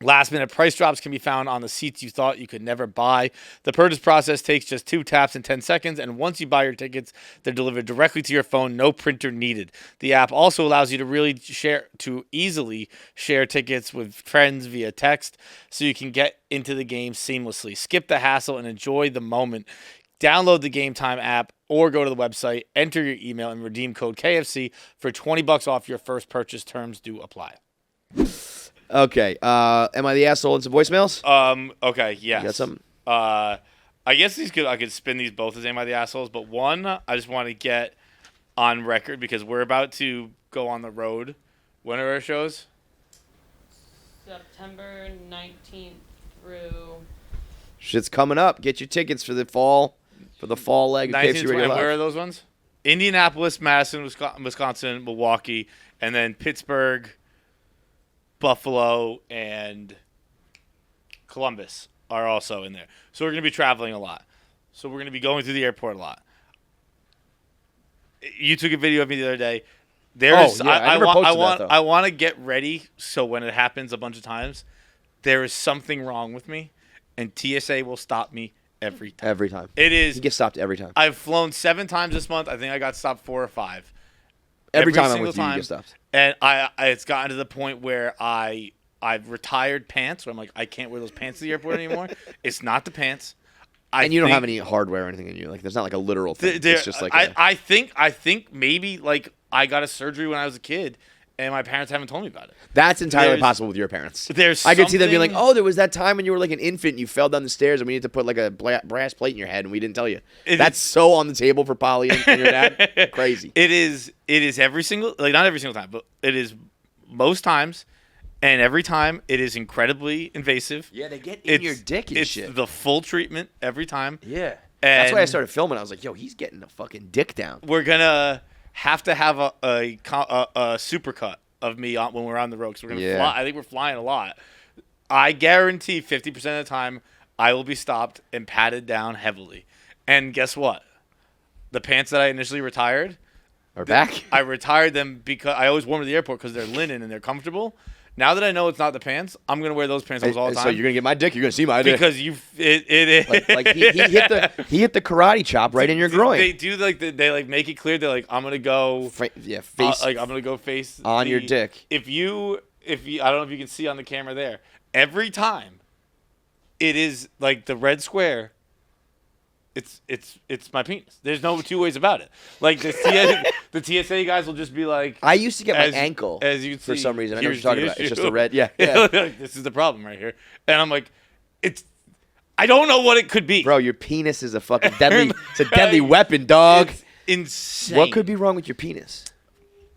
A: last-minute price drops can be found on the seats you thought you could never buy. The purchase process takes just 2 taps and 10 seconds, and once you buy your tickets, they're delivered directly to your phone, no printer needed. The app also allows you to easily share tickets with friends via text, so you can get into the game seamlessly. Skip the hassle and enjoy the moment. Download the Gametime app or go to the website, enter your email, and redeem code KFC for $20 off your first purchase. Terms do apply.
B: Okay. Am I the asshole in some voicemails?
A: Okay, yes.
B: You got something?
A: I guess I could spin these both as Am I the Assholes, but one, I just want to get on record because we're about to go on the road. When are our shows?
E: September 19th through
B: Shit's coming up. Get your tickets for the fall leg of
A: 19th,
B: KFC Radio
A: where are
B: Live.
A: those ones? Indianapolis, Madison, Wisconsin, Milwaukee, and then Pittsburgh, Buffalo, and Columbus are also in there. So we're going to be traveling a lot. So we're going to be going through the airport a lot. You took a video of me the other day. There's,
B: I never posted that, though.
A: I want to get ready so when it happens a bunch of times, there is something wrong with me, and TSA will stop me every time.
B: Every time.
A: It is.
B: You get stopped every time.
A: I've flown 7 times this month. I think I got stopped 4 or 5.
B: Every time I'm
A: single
B: with you, you get stopped.
A: And it's gotten to the point where I've retired pants. Where I'm like, I can't wear those pants to the airport anymore. It's not the pants.
B: And you don't have any hardware or anything in you. Like, there's not like a literal thing. It's just like
A: I think maybe like I got a surgery when I was a kid, and my parents haven't told me about it.
B: that's entirely
A: there's-
B: possible with your parents.
A: There's
B: I could see them being like,
A: something-
B: "Oh, there was that time when you were like an infant and you fell down the stairs and we needed to put like a brass plate in your head and we didn't tell you." That's so on the table for Polly and your dad. Crazy.
A: It is every single, like not every single time, but it is most times, and every time it is incredibly invasive.
B: Yeah, they get in your dick and
A: it's
B: shit.
A: the full treatment every time.
B: Yeah.
A: And
B: That's why I started filming. I was like, "Yo, he's getting a fucking dick down."
A: We're gonna have to have a supercut of me when we're on the road. 'Cause we're gonna fly. I think we're flying a lot. I guarantee 50% of the time I will be stopped and patted down heavily. And guess what? The pants that I initially retired
B: Are back.
A: I retired them because I always wore them to the airport because they're linen and they're comfortable. Now that I know it's not the pants, I'm gonna wear those pants all the time.
B: So you're gonna get my dick. You're gonna see my dick
A: because it is
B: like he hit the karate chop right in your groin.
A: They do they make it clear. They're like, I'm gonna go
B: face
A: I'm gonna go face
B: on your dick.
A: If you I don't know if you can see on the camera there. Every time, it is like the red square. It's my penis. There's no two ways about it. Like the TSA guys will just be like,
B: I used to get my ankle
A: as you
B: for
A: see,
B: some reason. I know what you're talking about.
A: issue.
B: It's just a red. Yeah.
A: Like, this is the problem right here. And I'm like, I don't know what it could be.
B: Bro, your penis is a fucking deadly. It's a deadly weapon, dog.
A: It's insane.
B: What could be wrong with your penis?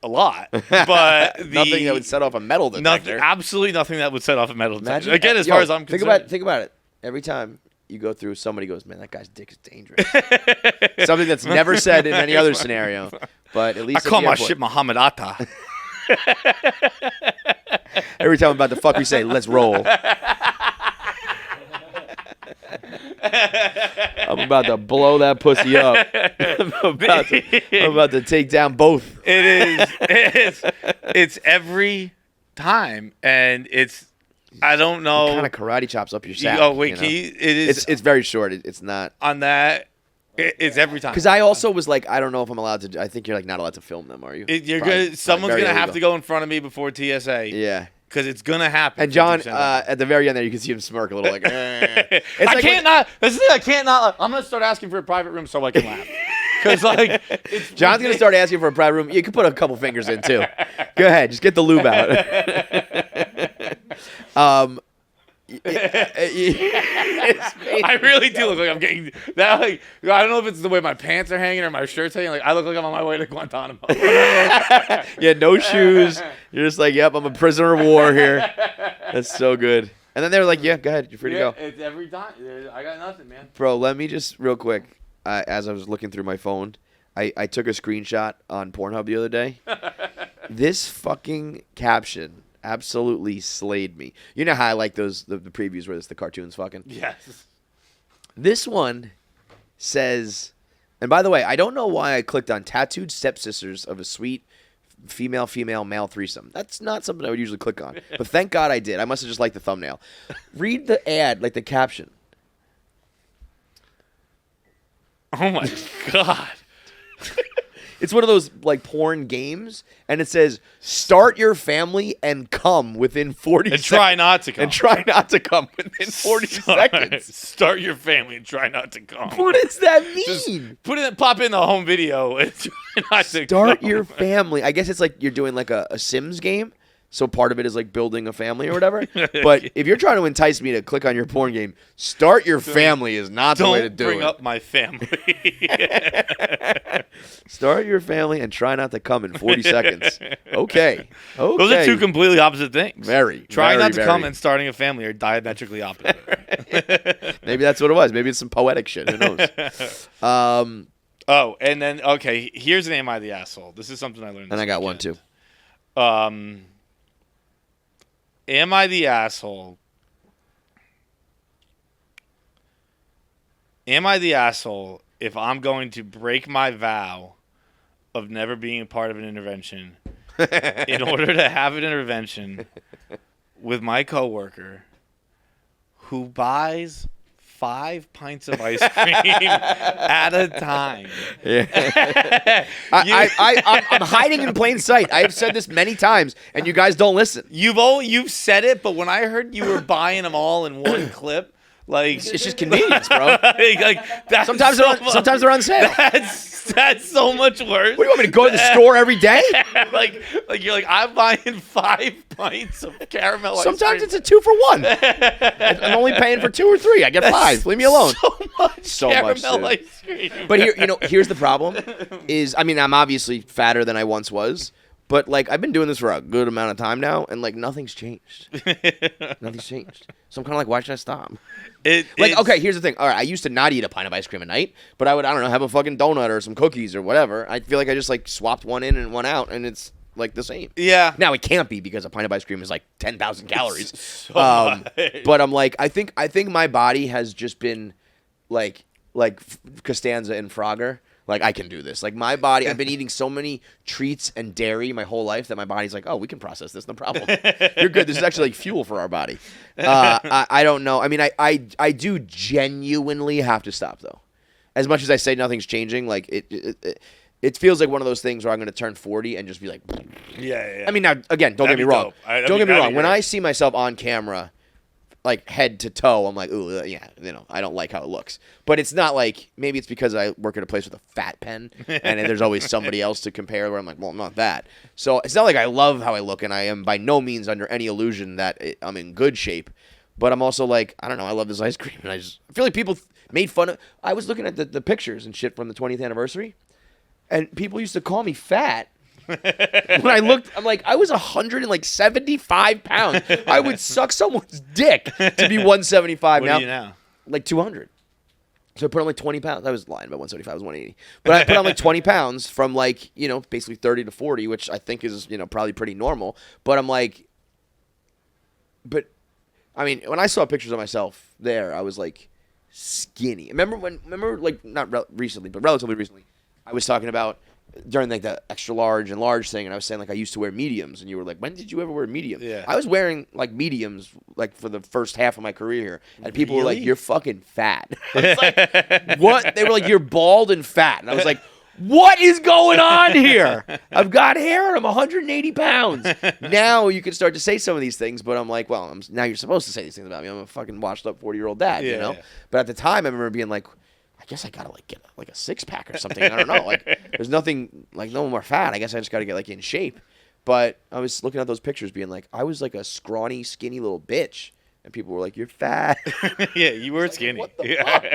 A: A lot, but
B: nothing that would set off a metal detector.
A: Absolutely nothing that would set off a metal detector.
B: Imagine,
A: again, as far as I'm concerned.
B: Think about it. Every time you go through, somebody goes, "Man, that guy's dick is dangerous." Something that's never said in any other scenario, but at least
A: I call my shit Muhammad Atta.
B: Every time I'm about to fuck, we say, "Let's roll." I'm about to blow that pussy up. I'm about to take down both.
A: It's every time, and I don't know.
B: It kind of karate chops up your sack.
A: Oh wait,
B: you know?
A: it is.
B: It's very short. It's not
A: on that. It's every time.
B: Because I also was like, I don't know if I'm allowed to. I think you're like not allowed to film them, are you?
A: Someone's gonna have to go in front of me before TSA.
B: Yeah. Because
A: it's gonna happen.
B: And John, at the very end there, you can see him smirk a little, like.
A: I can't not. I'm gonna start asking for a private room so I can laugh. Because like,
B: John's gonna start asking for a private room. You can put a couple fingers in too. Go ahead, just get the lube out.
A: I really do look like I'm getting that. Like, I don't know if it's the way my pants are hanging or my shirt's hanging. Like, I look like I'm on my way to Guantanamo.
B: Yeah, no shoes. You're just like, yep, I'm a prisoner of war here. That's so good. And then they were like, yeah, go ahead, you're free to go.
A: It's every time. I got nothing, man.
B: Bro, let me just real quick. As I was looking through my phone, I took a screenshot on Pornhub the other day. This fucking caption absolutely slayed me. You know how I like those the previews where it's the cartoons fucking?
A: Yes.
B: This one says, and by the way, I don't know why I clicked on tattooed stepsisters of a sweet female male threesome. That's not something I would usually click on. But thank God I did. I must have just liked the thumbnail. Read the ad, like the caption.
A: Oh my God.
B: It's one of those like porn games, and it says, start your family and come within 40 seconds.
A: And try not to come.
B: And try not to come within 40 seconds.
A: Start your family and try not to come.
B: What does that mean?
A: Just pop in the home video and try not to
B: Start
A: come.
B: your family. I guess it's like you're doing like a Sims game. So part of it is like building a family or whatever. But if you're trying to entice me to click on your porn game, start your family is not the way to do it.
A: Don't bring up my family.
B: Start your family and try not to come in 40 seconds. Okay.
A: Those are two completely opposite things. Trying not to come and starting a family are diametrically opposite.
B: Maybe that's what it was. Maybe it's some poetic shit. Who knows?
A: Oh, and then, okay, here's an Am I the Asshole. This is something I learned
B: And I got one too.
A: Am I the asshole? Am I the asshole if I'm going to break my vow of never being a part of an intervention in order to have an intervention with my coworker who buys 5 pints of ice cream at a time?
B: Yeah. I'm hiding in plain sight. I have said this many times, and you guys don't listen.
A: You've said it, but when I heard you were buying them all in one clip, like
B: it's just convenience, bro.
A: That's
B: sometimes they're on sale.
A: That's so much worse.
B: What do you want me to go to the store every day?
A: like you're like, I'm buying 5 pints of caramel ice cream.
B: Sometimes it's a 2 for 1. I'm only paying for 2 or 3. I get 5. Leave me alone.
A: So much caramel ice cream.
B: But here's the problem. I'm obviously fatter than I once was. But, like, I've been doing this for a good amount of time now, and, like, nothing's changed. Nothing's changed. So I'm kind of like, why should I stop? Okay, here's the thing. All right, I used to not eat a pint of ice cream a night, but I would, have a fucking donut or some cookies or whatever. I feel like I just, like, swapped one in and one out, and it's, like, the same.
A: Yeah.
B: Now, it can't be because a pint of ice cream is, like, 10,000 calories.
A: So much.
B: But I'm like, I think my body has just been, like Costanza and Frogger. Like, I can do this. Like, my body, I've been eating so many treats and dairy my whole life that my body's like, oh, we can process this, no problem. You're good. This is actually like fuel for our body. I don't know. I mean, I do genuinely have to stop, though. As much as I say nothing's changing, like, it feels like one of those things where I'm going to turn 40 and just be like,
A: Yeah.
B: I mean, now, again, don't get me wrong. Don't get me wrong. When I see myself on camera, like head to toe, I'm like, ooh, yeah, I don't like how it looks. But it's not like, maybe it's because I work at a place with a fat pen, and there's always somebody else to compare where I'm like, well, not that. So it's not like I love how I look, and I am by no means under any illusion that I'm in good shape. But I'm also like, I don't know, I love this ice cream, and I feel like people made fun of. I was looking at the pictures and shit from the 20th anniversary, and people used to call me fat. When I looked, I'm like, I was 175 pounds. I would suck someone's dick to be 175.
A: What
B: now,
A: are you now?
B: like 200. So I put on like 20 pounds. I was lying about 175. I was 180. But I put on like 20 pounds from like, basically 30 to 40, which I think is, probably pretty normal. But I'm like, I mean, when I saw pictures of myself there, I was like skinny. Remember like, not recently, but relatively recently, I was talking about during like the extra large and large thing, and I was saying like I used to wear mediums, and you were like, when did you ever wear mediums?
A: Yeah.
B: I was wearing like mediums like for the first half of my career, and people were like,
A: Really?
B: you're fucking fat. I was like, what? They were like, you're bald and fat, and I was like, what is going on here? I've got hair and I'm 180 pounds. Now you can start to say some of these things, but I'm like, well, now you're supposed to say these things about me. I'm a fucking washed up 40-year-old dad,
A: Yeah.
B: But at the time, I remember being like, I guess I gotta like get like a 6-pack or something. I don't know. Like, there's nothing like no more fat. I guess I just gotta get like in shape. But I was looking at those pictures, being like, I was like a scrawny, skinny little bitch, and people were like, "You're fat."
A: Yeah, you were skinny.
B: What the fuck?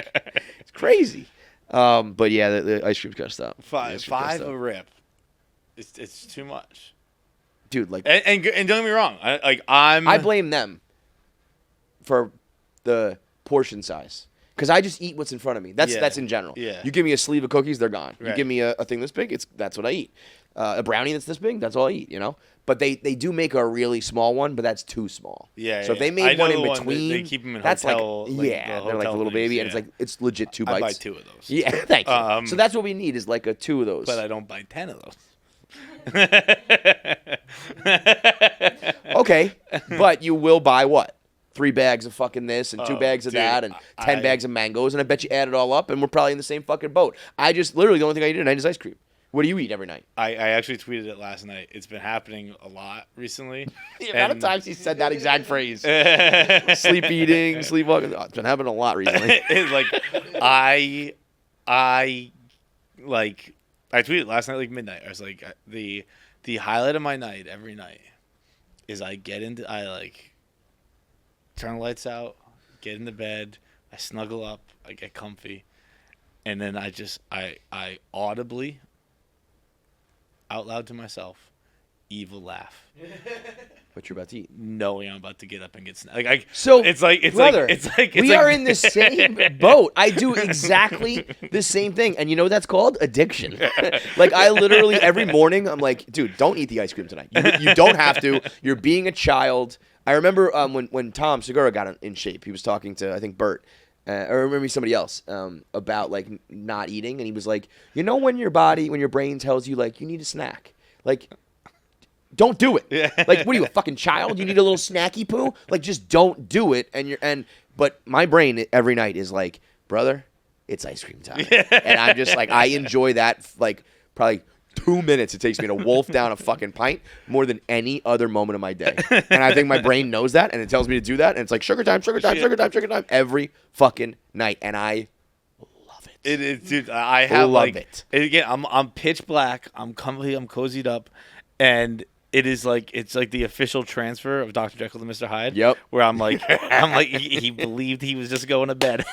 B: It's crazy. But yeah, the ice cream's gotta stop.
A: Five a rip. It's too much,
B: dude. Like,
A: and don't get me wrong. I
B: blame them for the portion size. Because I just eat what's in front of me. That's in general.
A: Yeah.
B: You give me a sleeve of cookies, they're gone.
A: Right.
B: You give me a thing this big, that's what I eat. A brownie that's this big, that's all I eat, But they do make a really small one, but that's too small.
A: Yeah.
B: So if they
A: I
B: made
A: know
B: one in
A: the
B: between,
A: they keep them in
B: that's
A: hotel.
B: like,
A: the
B: they're like
A: hotel
B: a little
A: things,
B: baby,
A: yeah.
B: and it's legit 2 bites.
A: I buy 2 of those.
B: Yeah, thank you.
A: Um,
B: So that's what we need is like 2 of those.
A: But I don't buy 10 of those.
B: Okay, but you will buy what? 3 bags of fucking this and 2 bags of
A: dude,
B: that and 10 bags of mangoes, and I bet you add it all up, and we're probably in the same fucking boat. Literally the only thing I eat at night is ice cream. What do you eat every night?
A: I actually tweeted it last night. It's been happening a lot recently.
B: The amount of times he said that exact phrase. Sleep eating, sleepwalking. Oh, it's been happening a lot recently.
A: It's like I tweeted last night like midnight. I was like the highlight of my night every night is I turn the lights out, get into bed, I snuggle up, I get comfy, and then I audibly, out loud to myself, evil laugh.
B: What you're about to eat.
A: Knowing I'm about to get up and get snapped.
B: We are in the same boat. I do exactly the same thing. And you know what that's called? Addiction. Like, I literally, every morning, I'm like, dude, don't eat the ice cream tonight. You don't have to. You're being a child. I remember when Tom Segura got in shape, he was talking to, I think, Bert, or maybe somebody else, about, like, not eating. And he was like, when your brain tells you, like, you need a snack. Like, don't do it.
A: Yeah.
B: Like, what are you, a fucking child? You need a little snacky poo? Like, just don't do it. But my brain every night is like, brother, it's ice cream time. Yeah. And I'm just like, I enjoy that, like, probably 2 minutes it takes me to wolf down a fucking pint more than any other moment of my day. And I think my brain knows that, and it tells me to do that. And it's like, sugar time every fucking night. And I love it.
A: It is, dude. I have
B: love
A: like
B: it.
A: Again, I'm pitch black. I'm comfy. I'm cozied up, and it's like the official transfer of Dr. Jekyll to Mr. Hyde.
B: Yep.
A: Where I'm like he believed he was just going to bed.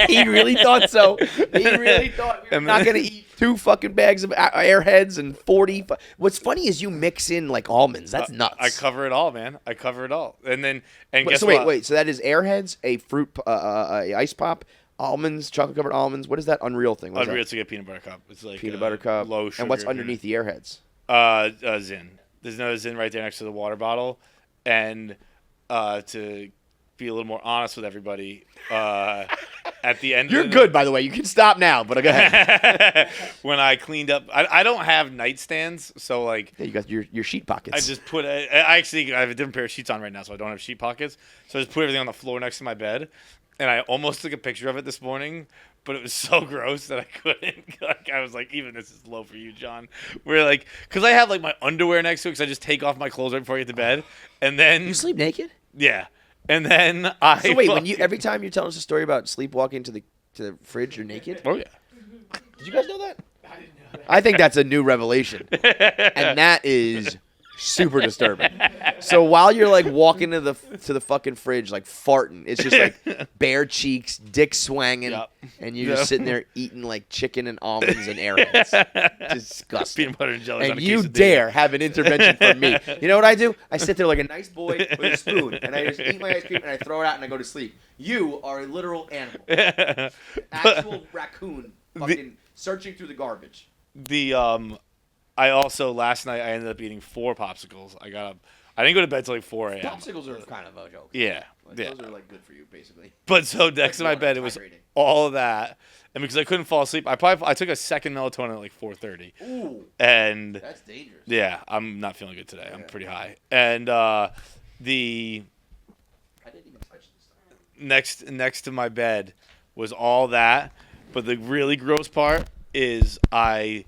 B: He really thought so. He really thought we were not going to eat 2 fucking bags of Airheads and 40. What's funny is you mix in like almonds. That's nuts.
A: I cover it all, man. I cover it all. And then guess
B: so
A: what?
B: wait. So that is Airheads, a fruit, a ice pop, almonds, chocolate covered almonds. What is that Unreal thing? What is
A: Unreal
B: that?
A: to get peanut butter cup. It's like
B: Peanut butter cup.
A: Low sugar.
B: And what's underneath the Airheads?
A: Zin. There's no Zin right there next to the water bottle, and to be a little more honest with everybody. At the end,
B: You're good, by the way. You can stop now, but go ahead.
A: When I cleaned up, I don't have nightstands, so like
B: Yeah, you got your sheet pockets.
A: I just put. I have a different pair of sheets on right now, so I don't have sheet pockets. So I just put everything on the floor next to my bed, and I almost took a picture of it this morning, but it was so gross that I couldn't. Like I was like, even this is low for you, John. We're like, because I have like my underwear next to it, because I just take off my clothes right before I get to bed, and then
B: You sleep naked?
A: yeah, and then I.
B: So wait, every time you tell us a story about sleepwalking to the fridge, you're naked?
A: Oh yeah.
B: Did you guys know that? I didn't know that. I think that's a new revelation, and that is super disturbing. So while you're like walking to the fucking fridge, like farting, it's just like bare cheeks, dick swanging,
A: Yep.
B: and you're just sitting there eating like chicken and almonds and airheads. Disgusting.
A: Peanut butter and jelly.
B: And you dare have an intervention from me. You know what I do? I sit there like a nice boy with a spoon, and I just eat my ice cream, and I throw it out, and I go to sleep. You are a literal animal. Actual raccoon fucking searching through the garbage.
A: I also last night I ended up eating 4 popsicles. I got up. I didn't go to bed till like 4 a.m.
B: Popsicles are kind of a joke.
A: Yeah, yeah.
B: Those are like good for you, basically.
A: But so next to my bed, it was all of that, and because I couldn't fall asleep, I took a second melatonin at like 4:30.
B: Ooh,
A: and
B: that's dangerous.
A: yeah, I'm not feeling good today. I'm pretty high, and
B: I didn't even touch this.
A: next to my bed was all that, but the really gross part is because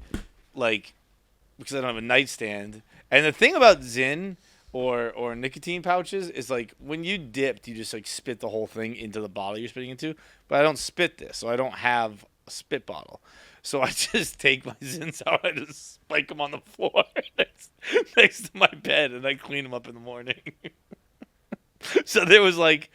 A: I don't have a nightstand. And the thing about Zyn or nicotine pouches is like when you dipped, you just like spit the whole thing into the bottle you're spitting into. But I don't spit this, so I don't have a spit bottle. So I just take my Zyns out, I just spike them on the floor next to my bed, and I clean them up in the morning. So there was like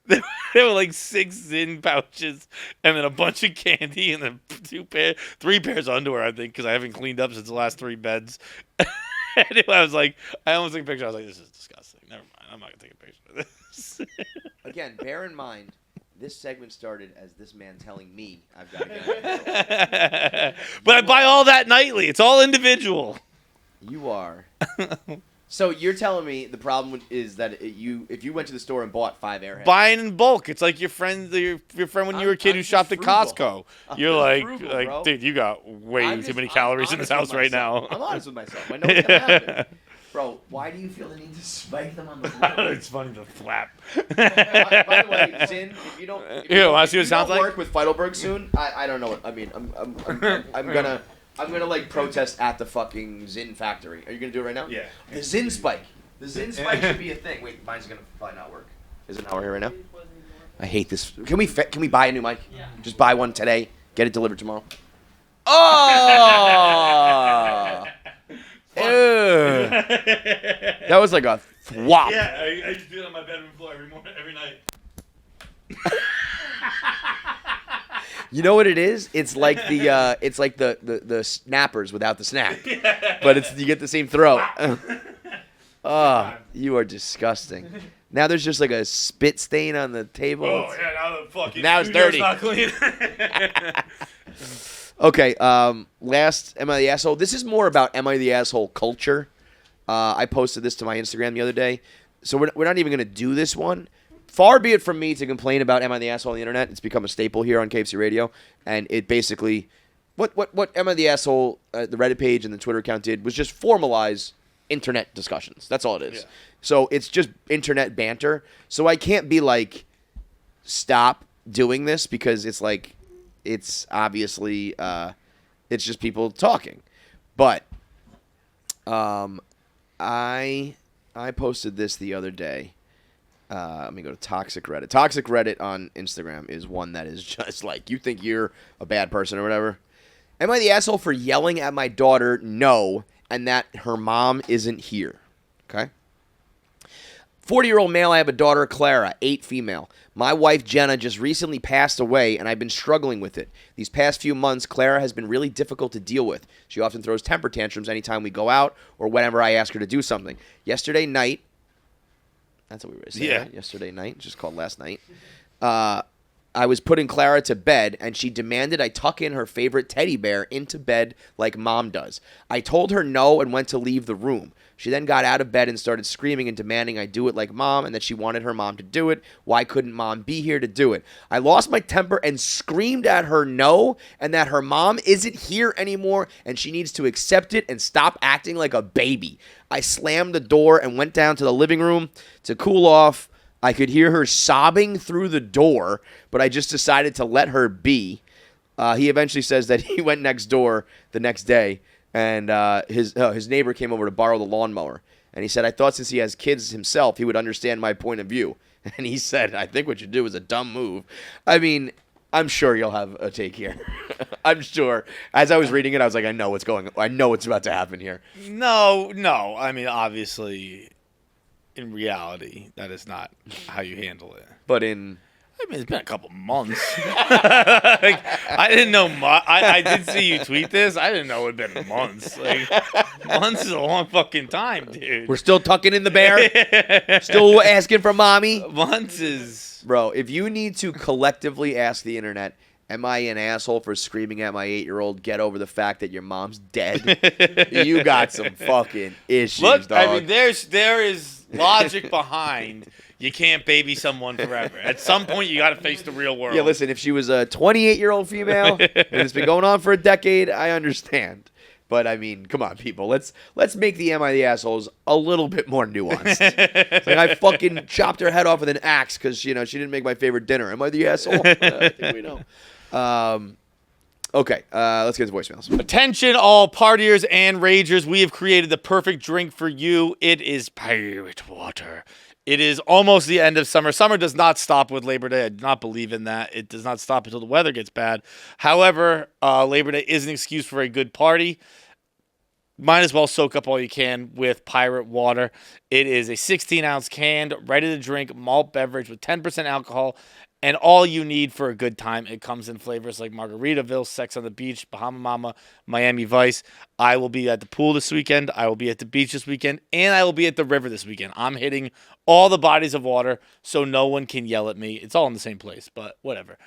A: there were like 6 Zyn pouches, and then a bunch of candy, and then 3 pairs of underwear, I think, because I haven't cleaned up since the last 3 beds. And I was like, I almost took a picture. I was like, this is disgusting. Never mind. I'm not going to take a picture of this.
B: Again, bear in mind, this segment started as this man telling me I've got to get
A: But I buy all that nightly. It's all individual.
B: You are. So you're telling me the problem is that if you went to the store and bought 5 Airheads.
A: Buying in bulk. It's like your friend when you were a kid who shopped at Costco. You're like,
B: frugal,
A: dude, you got too many calories in this house right now.
B: I'm honest with myself. I know what's going to happen. Bro, why do you feel the need to spike them on the floor?
A: It's funny to flap.
B: By the way, Zyn, if you don't work with Feitelberg soon, I don't know what I mean. I'm gonna like protest at the fucking Zyn factory. Are you gonna do it right now?
A: Yeah.
B: The Zyn spike. The Zyn spike should be a thing. Wait, mine's gonna probably not work. Is it not working right now? I hate this. Can we buy a new mic?
E: Yeah.
B: Just buy one today. Get it delivered tomorrow. Oh. Ew. That was like a thwop.
A: Yeah, I just do it on my bedroom floor every night.
B: You know what it is? It's like the snappers without the snap, but you get the same throw. Oh, you are disgusting. Now there's just like a spit stain on the table.
A: Oh yeah, now the fucking
B: Now it's dirty.
A: not clean.
B: Okay, last Am I the Asshole? This is more about Am I the Asshole culture. I posted this to my Instagram the other day, so we're not even gonna do this one. Far be it from me to complain about Am I the Asshole on the internet. It's become a staple here on KFC Radio, and it basically, what Am I the Asshole, the Reddit page and the Twitter account did was just formalize internet discussions. That's all it is. Yeah. So it's just internet banter. So I can't be like, stop doing this, because it's like, it's obviously, it's just people talking. But I posted this the other day. Let me go to Toxic Reddit. Toxic Reddit on Instagram is one that is just like, you think you're a bad person or whatever. Am I the asshole for yelling at my daughter? No, and that her mom isn't here. Okay? 40-year-old male, I have a daughter, Clara, 8 female. My wife, Jenna, just recently passed away, and I've been struggling with it. These past few months, Clara has been really difficult to deal with. She often throws temper tantrums anytime we go out or whenever I ask her to do something. Yesterday night, that's what we were saying, right? Yesterday night, just called last night. I was putting Clara to bed, and she demanded I tuck in her favorite teddy bear into bed like Mom does. I told her no and went to leave the room. She then got out of bed and started screaming and demanding I do it like Mom and that she wanted her mom to do it. Why couldn't Mom be here to do it? I lost my temper and screamed at her no and that her mom isn't here anymore and she needs to accept it and stop acting like a baby. I slammed the door and went down to the living room to cool off. I could hear her sobbing through the door, but I just decided to let her be. He eventually says that he went next door the next day, and his neighbor came over to borrow the lawnmower. And he said, I thought since he has kids himself, he would understand my point of view. And he said, I think what you do is a dumb move. I mean, I'm sure you'll have a take here. I'm sure. As I was reading it, I was like, I know what's about to happen here.
A: No. I mean, obviously, in reality, that is not how you handle it.
B: But
A: I mean, it's been a couple months. Like, I didn't know. I did see you tweet this. I didn't know it had been months. Like, months is a long fucking time, dude.
B: We're still tucking in the bear. Still asking for mommy.
A: Months is...
B: Bro, if you need to collectively ask the internet, am I an asshole for screaming at my 8-year-old, get over the fact that your mom's dead? You got some fucking issues,
A: Look,
B: dog.
A: I mean, there is logic behind... You can't baby someone forever. At some point, you got to face the real world.
B: Yeah, listen, if she was a 28-year-old female and it's been going on for a decade, I understand. But, I mean, come on, people. Let's make the Am I the Assholes a little bit more nuanced. It's like I fucking chopped her head off with an axe because, she didn't make my favorite dinner. Am I the asshole? I think we know. Okay, let's get to voicemails.
A: Attention, all partiers and ragers. We have created the perfect drink for you. It is pirate water. It is almost the end of summer. Summer does not stop with Labor Day. I do not believe in that. It does not stop until the weather gets bad. However, Labor Day is an excuse for a good party. Might as well soak up all you can with pirate water. It is a 16-ounce canned, ready-to-drink malt beverage with 10% alcohol and all you need for a good time. It comes in flavors like Margaritaville, Sex on the Beach, Bahama Mama, Miami Vice. I will be at the pool this weekend. I will be at the beach this weekend. And I will be at the river this weekend. I'm hitting all the bodies of water so no one can yell at me. It's all in the same place, but whatever.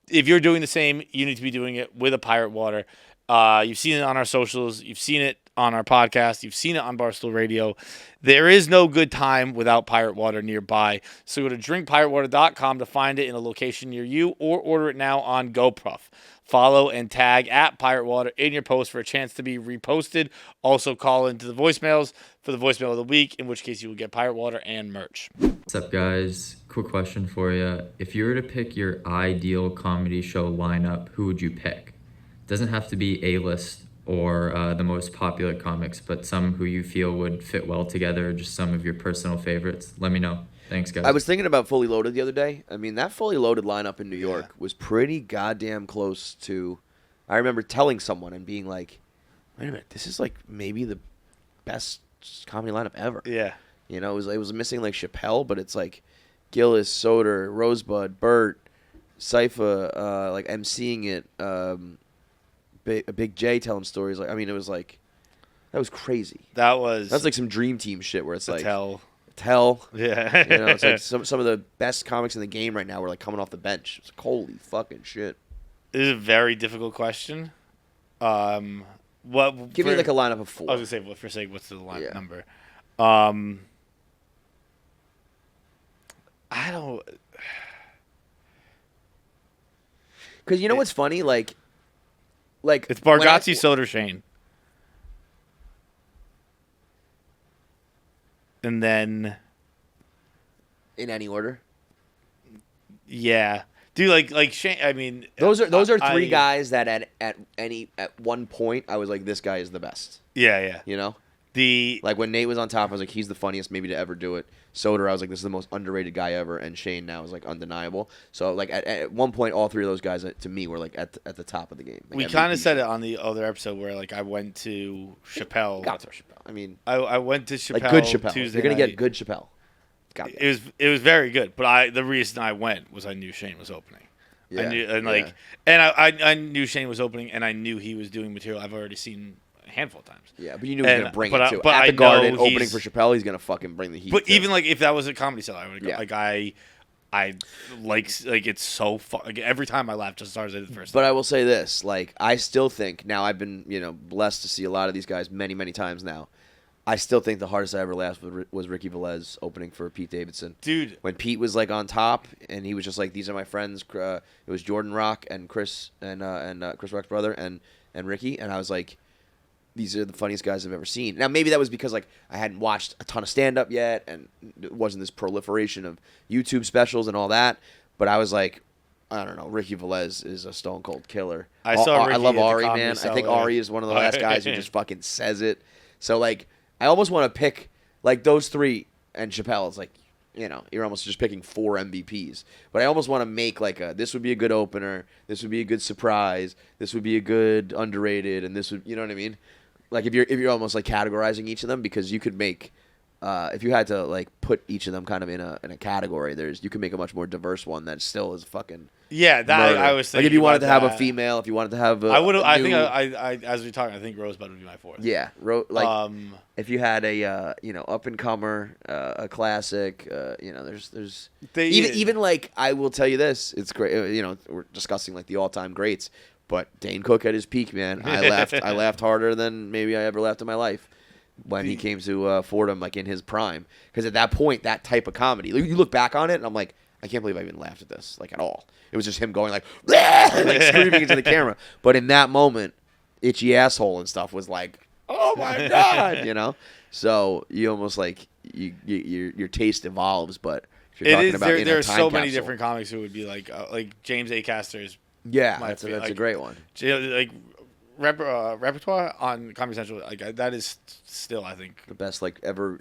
A: If you're doing the same, you need to be doing it with a pirate water. You've seen it on our socials. You've seen it on our podcast. You've seen it on Barstool Radio. There is no good time without pirate water nearby. So go to drinkpiratewater.com to find it in a location near you or order it now on GoPruff. Follow and tag at Pirate Water in your post for a chance to be reposted. Also call into the voicemails for the voicemail of the week, in which case you will get pirate water and merch.
F: What's up, guys? Quick question for you. If you were to pick your ideal comedy show lineup, who would you pick? It doesn't have to be A-list or the most popular comics, but some who you feel would fit well together, just some of your personal favorites. Let me know. Thanks, guys.
B: I was thinking about Fully Loaded the other day. I mean, that Fully Loaded lineup in New York was pretty goddamn close to... I remember telling someone and being like, wait a minute, this is like maybe the best comedy lineup ever.
A: Yeah.
B: It was missing like Chappelle, but it's like Gillis, Soder, Rosebud, Burt, Cypher, like emceeing it, Big J telling stories. Like, I mean, it was like, that was crazy. That's like some Dream Team shit where it's like Tell.
A: Yeah.
B: It's like some of the best comics in the game right now were like coming off the bench. It's like, holy fucking shit.
A: This is a very difficult question. Give
B: me like a lineup of 4.
A: I was gonna say, for sake, what's the line number? I don't.
B: Because you know what's funny, like
A: it's Bargatze, Soder, Shane, and then
B: in any order.
A: Yeah, dude, like Shane. I mean,
B: those are 3 guys that at one point I was like, this guy is the best.
A: Yeah.
B: Like when Nate was on top, I was like, he's the funniest maybe to ever do it. Soder, I was like, this is the most underrated guy ever, and Shane now is like undeniable. So like at one point, all 3 of those guys to me were like at the top of the game. Like,
A: we kind of said it on the other episode where like I went to Chappelle.
B: Got to Chappelle. I mean,
A: I went to Chappelle.
B: Like good Chappelle.
A: Tuesday
B: You're gonna
A: night.
B: get good Chappelle.
A: It was very good, but the reason I went was I knew Shane was opening.
B: Yeah,
A: I knew I knew Shane was opening, and I knew he was doing material I've already seen a handful of times.
B: Yeah, but you knew he was going to bring it, too.
A: But
B: at
A: I
B: the Garden,
A: know
B: opening for Chappelle, he's going to fucking bring the heat.
A: But even, like, if that was a comedy cell, I would go.
B: Yeah.
A: Like, I like it's so fun. Like, every time I laugh just as hard as I did the first
B: But
A: time.
B: I will say this, like, I still think, now I've been, blessed to see a lot of these guys many, many times now. I still think the hardest I ever laughed was Ricky Velez opening for Pete Davidson.
A: Dude.
B: When Pete was, like, on top, and he was just like, these are my friends. It was Jordan Rock and Chris, and Chris Rock's brother, and Ricky. And I was like, these are the funniest guys I've ever seen. Now, maybe that was because, like, I hadn't watched a ton of stand-up yet, and it wasn't this proliferation of YouTube specials and all that. But I was like, I don't know. Ricky Velez is a stone cold killer.
A: I saw Ricky
B: I love
A: at the
B: Ari,
A: Comedy
B: man. I think
A: Cellar.
B: Ari is one of the last guys who just fucking says it. So, like, I almost want to pick, like, those three, and Chappelle is like, you're almost just picking 4 MVPs. But I almost want to make, like, this would be a good opener, this would be a good surprise, this would be a good underrated, and this would, you know what I mean? Like, if you're almost, like, categorizing each of them, because you could make, if you had to, like, put each of them kind of in a category, you could make a much more diverse one that still is fucking
A: Yeah, that
B: murder.
A: I was thinking.
B: Like, if you wanted
A: about
B: to have a
A: that.
B: female, if you wanted to have a
A: I would. I
B: new-
A: think I as we talk, I think Rosebud would be my 4th.
B: Yeah, if you had a up and comer, a classic, there's even like, I will tell you this, it's great. We're discussing like the all time greats, but Dane Cook at his peak, man. I laughed harder than maybe I ever laughed in my life when he came to Fordham, like in his prime, because at that point, that type of comedy, you look back on it, and I'm like, I can't believe I even laughed at this, like, at all. It was just him going like, like screaming into the camera. But in that moment, Itchy Asshole and stuff was like, oh my God, So you almost like your taste evolves, but if you're talking about
A: there are so many
B: capsule.
A: different comics who would be like James A. Caster's.
B: Yeah,
A: my
B: that's a
A: like,
B: great one.
A: Like repertoire on Comedy Central, like that is still, I think,
B: The best like ever,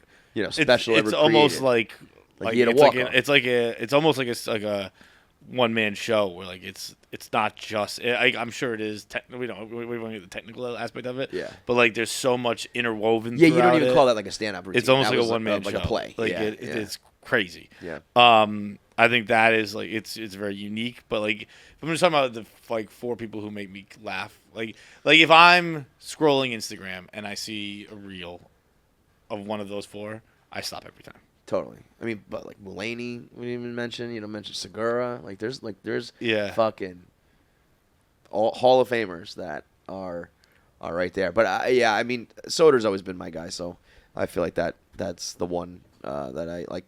B: special
A: it's
B: ever
A: almost
B: created.
A: like
B: he had a
A: it's
B: walk-off.
A: it's almost like a one man show where like it's not just I'm sure it is we don't get the technical aspect of it,
B: Yeah.
A: but like there's so much interwoven
B: Yeah, you don't
A: throughout
B: even
A: it.
B: call that like a stand-up routine.
A: It's almost
B: That
A: like
B: was
A: a one man
B: like
A: show,
B: a play.
A: like
B: yeah,
A: it's crazy.
B: Yeah.
A: I think that is like it's very unique, but like if I'm just talking about the like 4 people who make me laugh, like if I'm scrolling Instagram and I see a reel of one of those 4, I stop every time.
B: Totally. I mean, but like Mulaney, we didn't even mention. Mention Segura. Like there's
A: Yeah.
B: fucking all Hall of Famers that are right there. But I mean, Soder's always been my guy, so I feel like that's the one that I like,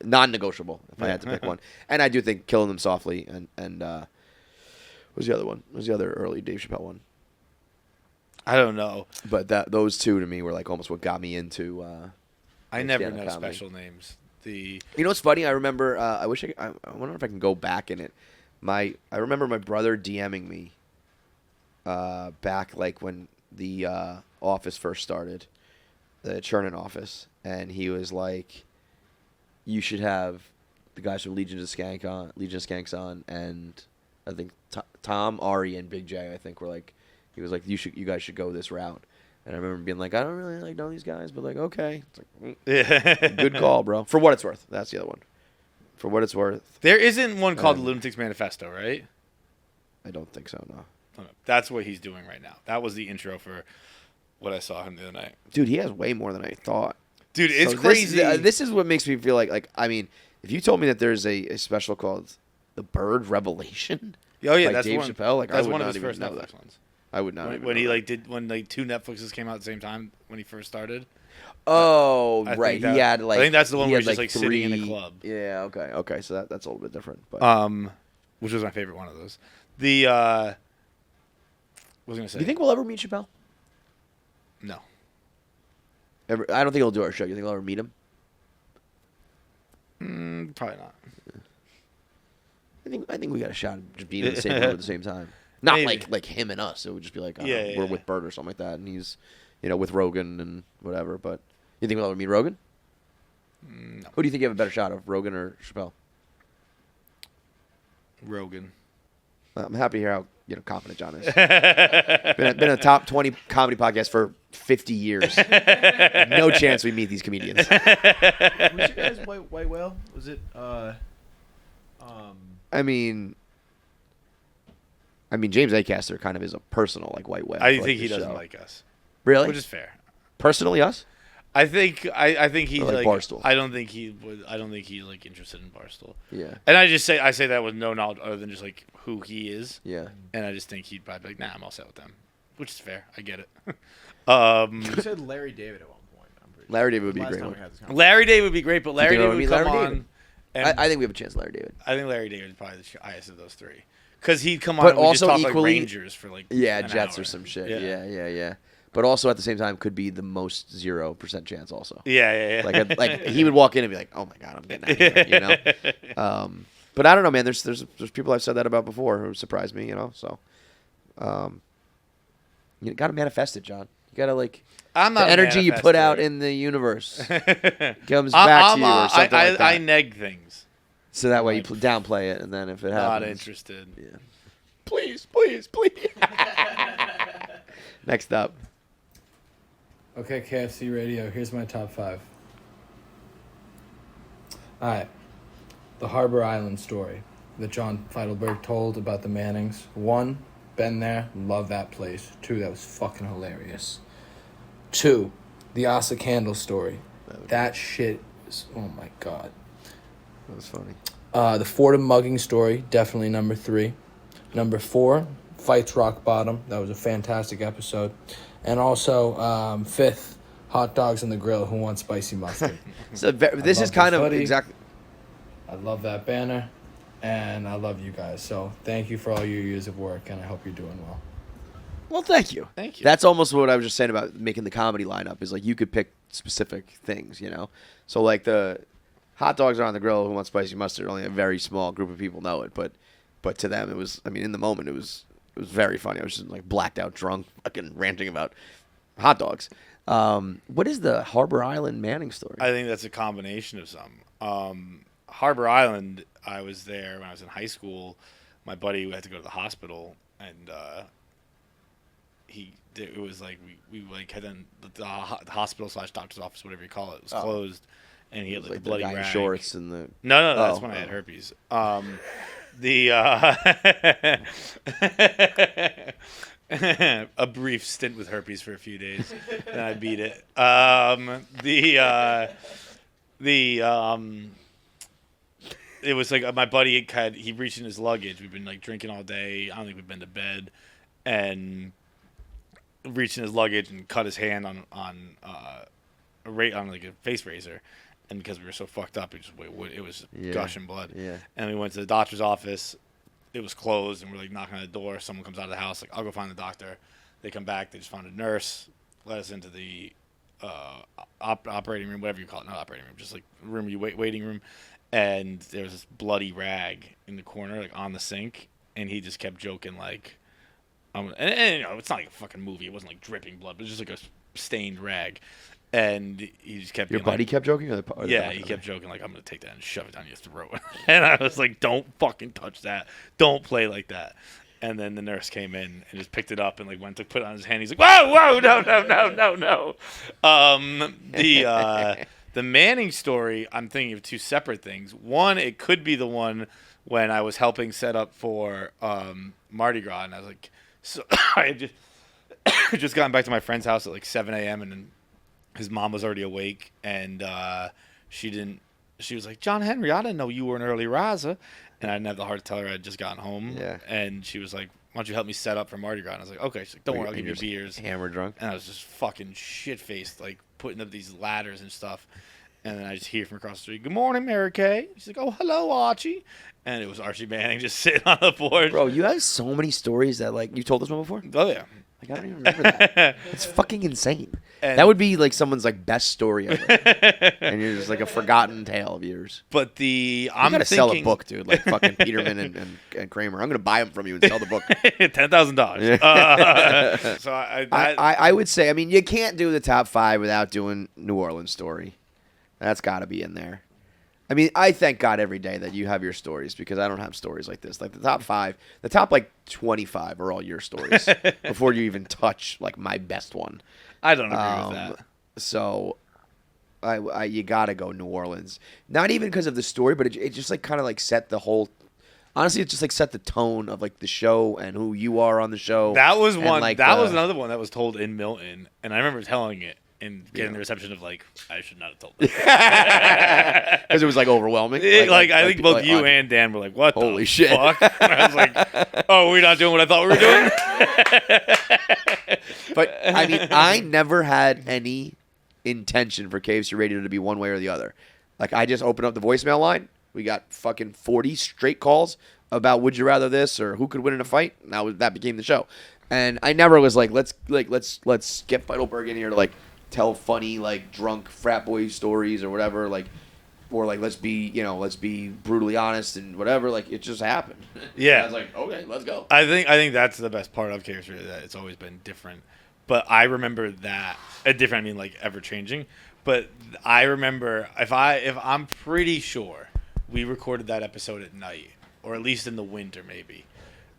B: non-negotiable if I had to pick one. And I do think Killing Them Softly and what was the other one? What was the other early Dave Chappelle one?
A: I don't know.
B: But those two to me were like almost what got me into.
A: I never
B: stand-up
A: know
B: comedy.
A: special names.
B: You know what's funny? I remember. I wonder if I can go back in it. I remember my brother DMing me. Back like when the office first started, the Chernin office, and he was like, "You should have the guys from Legion of Skanks on, and I think Tom, Ari, and Big J. I think were like, he was like, you guys should go this route." And I remember being like, I don't really like know these guys, but like, okay, it's like,
A: Yeah.
B: good call, bro. For what it's worth, that's the other one. For what it's worth,
A: There isn't one called the Lunatics Manifesto, right?
B: I don't think so. No,
A: Oh, no. That's what he's doing right now. That was the intro for what I saw him the other night.
B: dude, he has way more than I thought.
A: Dude, it's
B: So
A: crazy.
B: This is what makes me feel like I mean, if you told me that there's a special called The Bird Revelation,
A: oh yeah,
B: like
A: that's
B: Dave
A: one.
B: Chappelle, like, I
A: that's
B: would
A: one of
B: not
A: his
B: even
A: first
B: know
A: Netflix
B: that.
A: ones.
B: I would not.
A: When
B: even
A: he
B: know
A: like did when like 2 Netflixes came out at the same time when he first started.
B: that. Oh,
A: I think
B: right.
A: that-
B: He had like.
A: I think that's the one
B: he
A: where
B: had,
A: he's just like sitting in a
B: 3
A: club.
B: Yeah. Okay. So that's a little bit different. But
A: Which was my favorite one of those. The what was I gonna say?
B: do you think we'll ever meet Chappelle?
A: No.
B: I don't think he'll do our show. You think we'll ever meet him?
A: Probably not.
B: I think we got a shot of just being in the same room at the same time. Not
A: Maybe.
B: like him and us. It would just be like,
A: Yeah,
B: we're
A: yeah.
B: with Bert or something like that, and he's, with Rogan and whatever. But you think we'll ever meet Rogan?
A: No.
B: Who do you think you have a better shot of, Rogan or Chappelle?
A: Rogan.
B: I'm happy to hear how confident John is. been a top 20 comedy podcast for 50 years. No chance we meet these comedians.
D: Was you guys White Whale? Was it?
B: I mean, James Acaster kind of is a personal white whale.
A: I
B: for,
A: think he
B: this
A: doesn't
B: show.
A: like us.
B: Really?
A: Which is fair.
B: Personally, us?
A: I think he's
B: Or like
A: like
B: Barstool.
A: I don't think he's like interested in Barstool.
B: Yeah.
A: And I say that with no knowledge other than just like who he is.
B: Yeah.
A: And I just think he'd probably be like, nah, I'm all set with them, which is fair. I get it.
D: You said Larry David at one point. I'm pretty
B: Larry David would be a
D: Last
B: great
D: time
B: one.
D: we had this conversation.
A: Larry David would be great, but Larry
B: think it
A: David
B: would
A: would
B: be
A: come
B: Larry
A: on.
B: David?
A: And
B: I think we have a chance, Larry David.
A: I think Larry David is probably the highest of those three. Because he'd come
B: But
A: on and we just
B: also
A: talk like
B: equally-
A: Rangers for like
B: Yeah,
A: an
B: Jets
A: hour.
B: or some shit.
A: Yeah.
B: Yeah. But also at the same time could be the most 0% chance also.
A: Yeah.
B: Like he would walk in and be like, "Oh my god, I'm getting out of here," you know. But I don't know, man. There's people I've said that about before who surprised me, you know. So, you got to manifest it, John. You got to like
A: I'm not
B: the energy you put out
A: manifester.
B: in the universe comes back to you or something like that.
A: I neg things.
B: So that way you downplay it, and then if it happens,
A: Not interested.
B: Yeah. Please. Next up.
G: Okay, KFC Radio, here's my top 5. Alright. The Harbor Island story that John Feitelberg told about the Mannings. 1, been there, love that place. 2, that was fucking hilarious. 2, the Asa Candle story. That shit is, oh my god.
B: That was funny.
G: The Fordham mugging story, definitely number 3. Number 4, Feits Rock Bottom. That was a fantastic episode. And also, 5th, Hot Dogs on the Grill. Who wants spicy mustard?
B: So this is
G: love
B: kind
G: this
B: of
G: hoodie.
B: exactly.
G: I love that banner, and I love you guys. So thank you for all your years of work, and I hope you're doing well.
B: Well, thank you.
A: Thank you.
B: That's almost what I was just saying about making the comedy lineup. Is like you could pick specific things, you know. So like the hot dogs are on the grill. Who wants spicy mustard? Only a very small group of people know it, but to them it was. I mean, in the moment it was very funny. I was just like blacked out, drunk, fucking ranting about hot dogs. What is the Harbor Island Manning story?
A: I think that's a combination of some. Harbor Island, I was there when I was in high school. My buddy had to go to the hospital, and it was like we like had then the hospital / doctor's office, whatever you call it, was closed, and he had like
B: like
A: the bloody
B: guy in
A: rag.
B: shorts and the.
A: No, that's when I had herpes. A brief stint with herpes for a few days, and I beat it. It was like my buddy he reached in his luggage. We've been like drinking all day. I don't think we've been to bed, and reached in his luggage and cut his hand on like a face razor. And because we were so fucked up, it was gushing blood.
B: Yeah.
A: And we went to the doctor's office. It was closed, and we're like knocking on the door. Someone comes out of the house, like, I'll go find the doctor. They come back. They just found a nurse. Let us into the operating room, whatever you call it, not operating room, just like room waiting room. And there was this bloody rag in the corner, like on the sink. And he just kept joking, like, and you know, it's not like a fucking movie. It wasn't like dripping blood, but it was just like a stained rag. And he just kept
B: Your
A: being
B: buddy
A: like,
B: kept joking? Or the
A: yeah, he kept joking, like, I'm going to take that and shove it down your throat. And I was like, don't fucking touch that. Don't play like that. And then the nurse came in and just picked it up and, like, went to put it on his hand. He's like, whoa, no. The Manning story, I'm thinking of two separate things. One, it could be the one when I was helping set up for Mardi Gras. And I was like, so I had just gotten back to my friend's house at, like, 7 a.m. and then his mom was already awake, and she was like, John Henry, I didn't know you were an early riser. And I didn't have the heart to tell her I had just gotten home.
B: Yeah.
A: And she was like, why don't you help me set up for Mardi Gras? And I was like, okay. She's like, don't worry, I'll give you beers.
B: Hammer drunk.
A: And I was just fucking shit-faced, like, putting up these ladders and stuff. And then I just hear from across the street, good morning, Mary Kay. She's like, oh, hello, Archie. And it was Archie Manning just sitting on the porch.
B: Bro, you have so many stories that, like, you told this one before?
A: Oh, yeah.
B: Like, I don't even remember that. It's fucking insane.
A: And
B: that would be, like, someone's, like, best story ever. And you're just, like, a forgotten tale of yours.
A: But
B: You gotta sell a book, dude, like fucking Peterman and Kramer. I'm gonna buy them from you and sell the book.
A: $10,000. So
B: I would say, I mean, you can't do the top 5 without doing New Orleans story. That's got to be in there. I mean, I thank God every day that you have your stories because I don't have stories like this. Like the top 5, the top like 25 are all your stories before you even touch like my best one.
A: I don't agree with that.
B: So, you gotta go New Orleans. Not even because of the story, but it just like kind of like set the whole. Honestly, it just like set the tone of like the show and who you are on the show.
A: That was
B: and,
A: one.
B: like,
A: That was another one that was told in Milton, and I remember telling it, and getting the reception of like, I should not have told them.
B: Because it was like overwhelming.
A: I think both you and Dan were like, what
B: holy
A: the
B: shit.
A: fuck? And I was like, oh, we're not doing what I thought we were doing?
B: But, I mean, I never had any intention for KFC Radio to be one way or the other. Like, I just opened up the voicemail line. We got fucking 40 straight calls about would you rather this or who could win in a fight. And that became the show. And I never was like, let's get Feitelberg in here to like tell funny like drunk frat boy stories or whatever, like, or like let's be brutally honest and whatever. Like it just happened.
A: Yeah,
B: I was like, okay, let's go.
A: I think that's the best part of KFC Radio, that it's always been different. But I remember that different. I mean, like ever changing. But I remember if I'm pretty sure we recorded that episode at night, or at least in the winter maybe,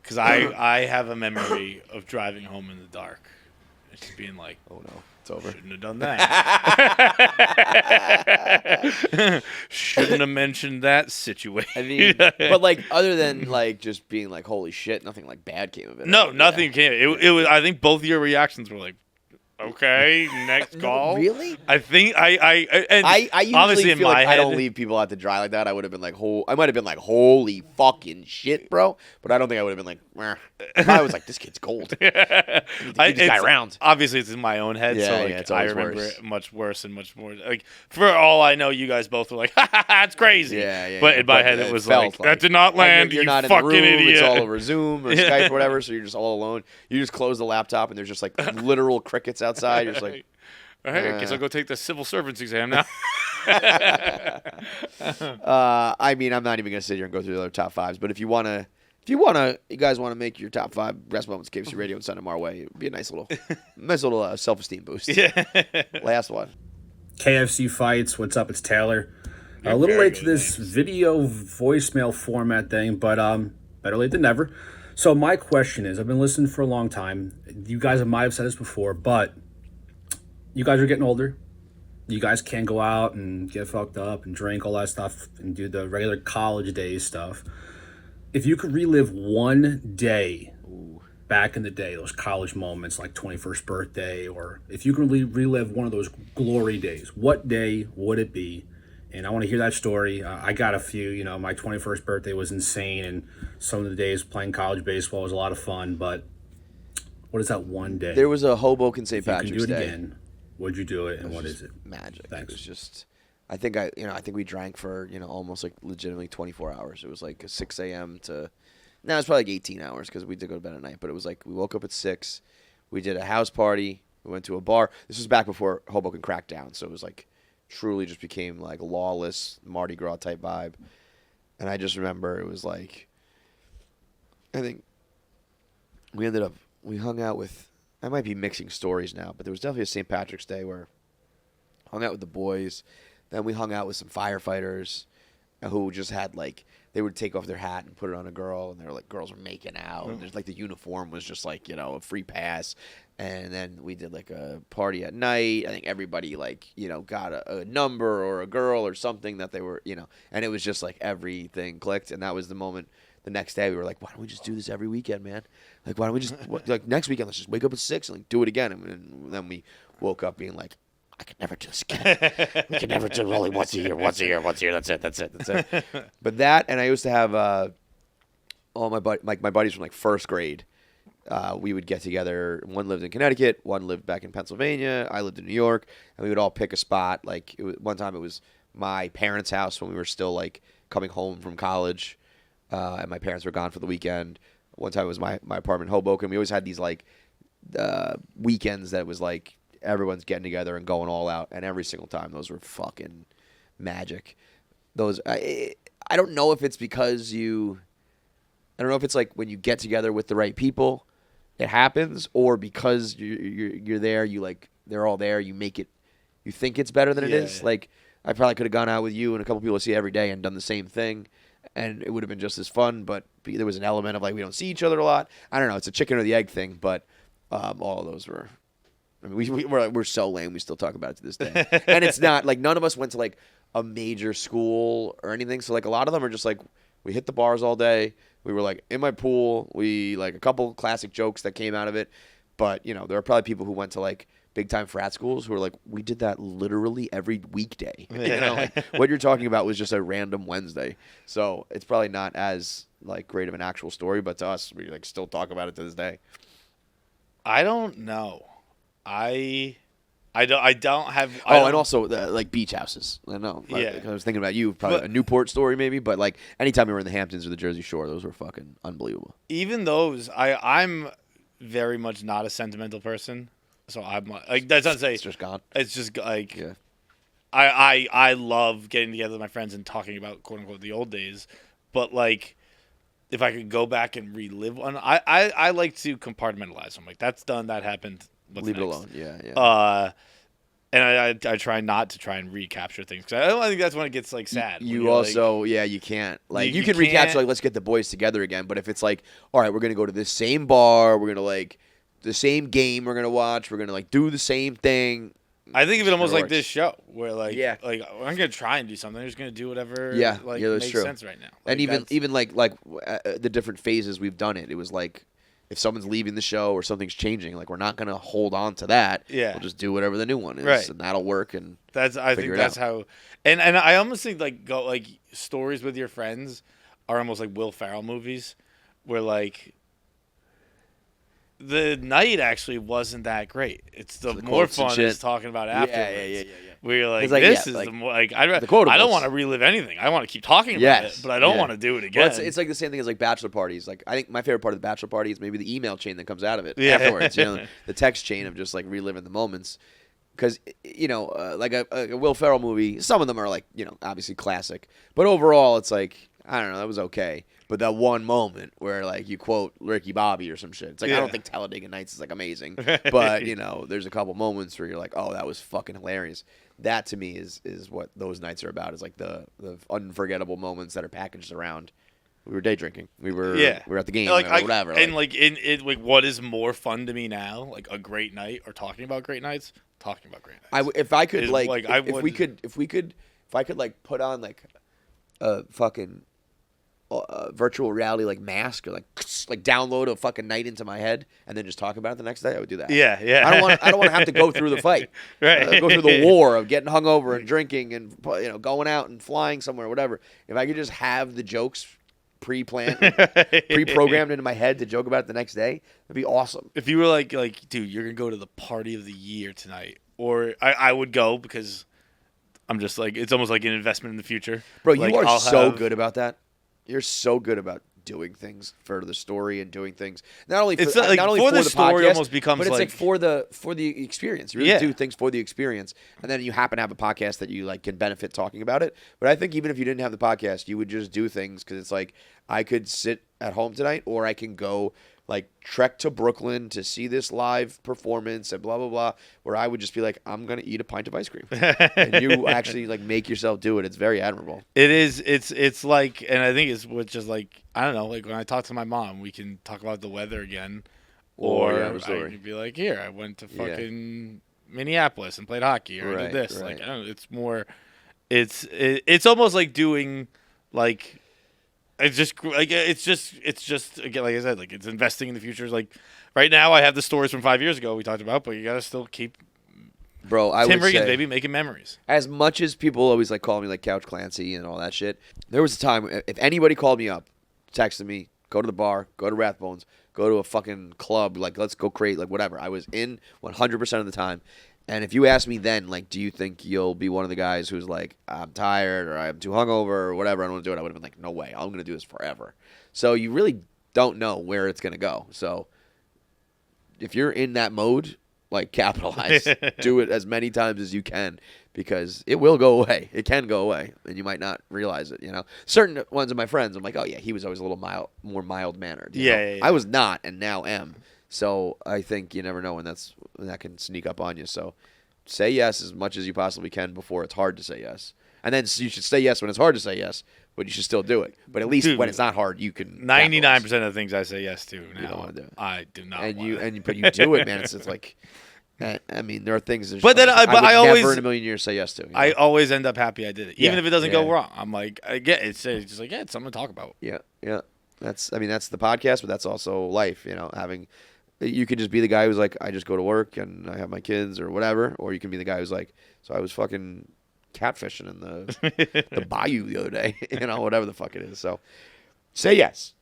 A: because I have a memory of driving home in the dark and just being like,
B: oh no, it's over.
A: Shouldn't have done that. Shouldn't have mentioned that situation.
B: I mean, but like other than like just being like holy shit, nothing like bad came of it.
A: No, nothing came. It was. I think both your reactions were like, okay, next call.
B: Really?
A: I think I
B: usually
A: honestly in
B: feel
A: my
B: like
A: head,
B: I don't leave people out to dry like that. I would have been like, I might have been like, holy fucking shit, bro. But I don't think I would have been like, meh. I was like, this kid's cold. Keep this guy around.
A: Obviously, it's in my own head,
B: Yeah,
A: so like,
B: yeah, it's
A: I
B: always
A: remember
B: worse.
A: it much worse and much more. Like for all I know, you guys both were like, "Ha ha ha, it's crazy."
B: Yeah.
A: But in my head, it was like, that did not land.
B: You're
A: you
B: not in
A: fucking
B: the room.
A: idiot.
B: It's all over Zoom or Skype or whatever. So you're just all alone. You just close the laptop and there's just like literal crickets outside. You're just like.
A: All right, I guess I'll go take the civil servants exam now.
B: I mean, I'm not even gonna sit here and go through the other top fives. But if you guys wanna make your top 5 best moments of KFC Radio and send them our way, it'd be a nice little self-esteem boost.
A: Yeah.
B: Last one.
H: KFC Feits. What's up? It's Taylor. A little late to this video voicemail format thing, but better late than never. So my question is, I've been listening for a long time. You guys might have said this before, but you guys are getting older. You guys can't go out and get fucked up and drink all that stuff and do the regular college days stuff. If you could relive one day back in the day, those college moments like 21st birthday, or if you could relive one of those glory days, what day would it be? And I want to hear that story. I got a few. My 21st birthday was insane, and some of the days playing college baseball was a lot of fun. But what is that one day?
B: There was a Hoboken St. Patrick's
H: Day. If you
B: Day.
H: could do it again, would you do it, and what is it?
B: Magic.
H: Thanks.
B: It was just, I think we drank for almost like legitimately 24 hours. It was like 6 a.m. to, no, it's probably like 18 hours because we did go to bed at night. But it was like we woke up at 6, we did a house party, we went to a bar. This was back before Hoboken cracked down, so it was like truly just became like lawless Mardi Gras type vibe. And I just remember it was like, I think we hung out with. I might be mixing stories now, but there was definitely a St. Patrick's Day where I hung out with the boys. Then we hung out with some firefighters who just had like, they would take off their hat and put it on a girl, and they were like, girls were making out. And there's like the uniform was just like, a free pass. And then we did like a party at night. I think everybody like, got a number or a girl or something that they were, and it was just like everything clicked. And that was the moment. The next day we were like, why don't we just do this every weekend, man? Like, why don't we just, like next weekend, let's just wake up at 6 and like do it again. And then we woke up being like, I could never do this again. We could never do it only once a year. That's it. But that, and I used to have all my buddies from like first grade. We would get together. One lived in Connecticut. One lived back in Pennsylvania. I lived in New York. And we would all pick a spot. Like one time it was my parents' house when we were still like coming home from college. And my parents were gone for the weekend. One time it was my apartment in Hoboken. We always had these like weekends that was like everyone's getting together and going all out. And every single time those were fucking magic. Those I don't know if it's because I don't know if it's like when you get together with the right people, it happens, or because you're there, you like they're all there, you make it, you think it's better than it is. Yeah. Like I probably could have gone out with you and a couple people I see every day and done the same thing. And it would have been just as fun, but there was an element of like we don't see each other a lot. I don't know. It's a chicken or the egg thing, but all of those were. I mean, we're so lame. We still talk about it to this day. And it's not like none of us went to like a major school or anything. So like a lot of them are just like we hit the bars all day. We were like in my pool. We like a couple classic jokes that came out of it. But, there are probably people who went to, like, big-time frat schools who are like, we did that literally every weekday. Like, what you're talking about was just a random Wednesday. So it's probably not as, like, great of an actual story, but to us, we, like, still talk about it to this day.
A: I don't know. I don't have.
B: And also like beach houses. I know.
A: Yeah.
B: I was thinking about you, probably a Newport story maybe, but like anytime you were in the Hamptons or the Jersey Shore, those were fucking unbelievable.
A: Even those, I'm very much not a sentimental person, so I'm like that's not to say
B: It's just gone.
A: It's just like
B: Yeah.
A: I love getting together with my friends and talking about quote unquote the old days, but like if I could go back and relive one, I like to compartmentalize. I'm like that's done, that happened. What's
B: Leave
A: next?
B: it alone. Yeah.
A: And I try not to try and recapture things because I think that's when it gets like sad.
B: You also, you can't. Like, you can recapture, like, let's get the boys together again. But if it's like, all right, we're going to go to this same bar, we're going to, like, the same game we're going to watch, we're going to, like, do the same thing.
A: I think of it almost like
B: works.
A: this show where, like,
B: Yeah.
A: like I'm going to try and do something. I'm just going to do whatever
B: Yeah,
A: like,
B: that's
A: makes
B: true.
A: sense right now.
B: And
A: Like,
B: even like the different phases we've done it, it was like, if someone's leaving the show or something's changing, like, we're not going to hold on to that.
A: Yeah.
B: We'll just do whatever the new one is.
A: Right.
B: And that'll work. And
A: I think
B: figure it
A: that's
B: out.
A: how, and I almost think like stories with your friends are almost like Will Ferrell movies, where like the night actually wasn't that great. It's the
B: The
A: more
B: quotes and
A: fun
B: shit.
A: is talking about afterwards.
B: Yeah.
A: Where you're like,
B: It's like,
A: this
B: yeah,
A: is
B: like,
A: the more like
B: the
A: I don't
B: quotables.
A: want to relive anything. I want to keep talking about
B: Yes.
A: it, but I don't
B: Yeah.
A: want to do it again.
B: Well, it's like the same thing as like bachelor parties. Like, I think my favorite part of the bachelor party is maybe the email chain that comes out of it
A: Yeah.
B: afterwards. The text chain of just like reliving the moments. Because like a Will Ferrell movie, some of them are like obviously classic, but overall it's like I don't know, that was okay. But that one moment where like you quote Ricky Bobby or some shit, it's like I don't think Talladega Nights is like amazing, but there's a couple moments where you're like, oh, that was fucking hilarious. That to me is what those nights are about. Is like the unforgettable moments that are packaged around. We were day drinking. We were at the game or whatever.
A: And like in like what is more fun to me now, like a great night or talking about great nights. Talking about great nights.
B: If I could
A: Is,
B: like,
A: like,
B: if I could like put on like a fucking virtual reality like mask or like download a fucking night into my head and then just talk about it the next day, I would do that.
A: Yeah.
B: I don't want to have to go through the fight,
A: Right.
B: go through the war of getting hungover and drinking and going out and flying somewhere, whatever. If I could just have the jokes pre-planned, pre-programmed into my head to joke about it the next day, it'd be awesome.
A: If you were like, dude, you're gonna go to the party of the year tonight, or I would go because I'm just like it's almost like an investment in the future.
B: Bro,
A: Like,
B: you are
A: I'll
B: so
A: have-
B: good about that. You're so good about doing things for the story and doing things not only for,
A: It's like,
B: not only
A: for
B: for
A: the
B: the
A: story
B: podcast,
A: almost becomes
B: but it's like
A: like
B: for the experience. You really
A: Yeah.
B: do things for the experience, and then you happen to have a podcast that you like can benefit talking about it. But I think even if you didn't have the podcast, you would just do things because it's like I could sit at home tonight, or I can go like trek to Brooklyn to see this live performance and blah blah blah. Where I would just be like, I'm gonna eat a pint of ice cream, and you actually like make yourself do it. It's very admirable.
A: It is. It's like, and I think it's what just like I don't know. Like when I talk to my mom, we can talk about the weather again, or
B: yeah,
A: I
B: story.
A: could be like, here, I went to
B: Yeah.
A: fucking Minneapolis and played hockey, or I
B: Right,
A: did this.
B: right.
A: Like I don't know. It's more. It's almost like doing like. It's just again, like I said, like it's investing in the future. Like right now, I have the stories from 5 years ago we talked about, but you gotta still keep
B: Bro, I
A: Tim
B: would
A: Riggins,
B: say,
A: baby, making memories.
B: as much as people always like call me like Couch Clancy and all that shit, there was a time if anybody called me up, texted me, go to the bar, go to Rathbones, go to a fucking club, like let's go create, like whatever. I was in 100% of the time. And if you asked me then, like, do you think you'll be one of the guys who's like, I'm tired or I'm too hungover or whatever, I don't want to do it, I would have been like, no way, I'm going to do this forever. So you really don't know where it's going to go. So if you're in that mode, like capitalize, do it as many times as you can because it will go away. It can go away, and you might not realize it. Certain ones of my friends, I'm like, oh yeah, he was always a little more mild mannered.
A: Yeah.
B: I was not, and now am. So I think you never know when that can sneak up on you. So say yes as much as you possibly can before it's hard to say yes, and then you should say yes when it's hard to say yes, but you should still do it. But at least
A: Dude,
B: when it's not hard, you can.
A: 99% of the things I say yes to now,
B: don't wanna do it.
A: I do not.
B: And
A: wanna.
B: but you do it, man. It's like, I mean, there are things. That
A: But then
B: I would
A: always
B: never in a million years say yes to.
A: I always end up happy I did it, even
B: Yeah,
A: if it doesn't go
B: yeah.
A: wrong. I'm like, I get it's just like it's something to talk about.
B: Yeah. That's the podcast, but that's also life. Having You could just be the guy who's like, I just go to work and I have my kids or whatever. Or you can be the guy who's like, so I was fucking catfishing in the bayou the other day. Whatever the fuck it is. So say yes.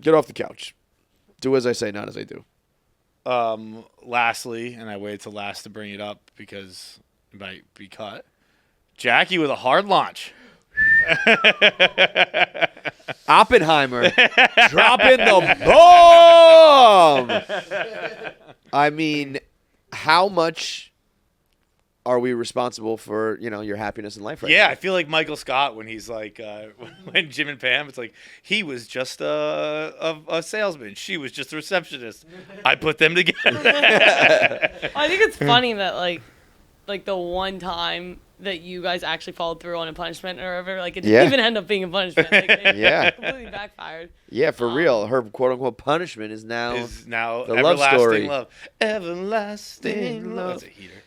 B: Get off the couch. Do as I say, not as I do.
A: Lastly, and I waited till last to bring it up because it might be cut. Jackie with a hard launch.
B: Oppenheimer dropping the bomb. I mean, how much are we responsible for, your happiness in life right now?
A: Yeah, I feel like Michael Scott when he's like, when Jim and Pam, it's like, he was just a salesman. She was just a receptionist. I put them together.
E: I think it's funny that, like the one time that you guys actually followed through on a punishment or whatever, like it didn't even end up being a punishment. Like, it completely backfired.
B: Yeah, for real. Her quote-unquote punishment is now the love
A: everlasting
B: story.
A: love. Everlasting love. That's a heater.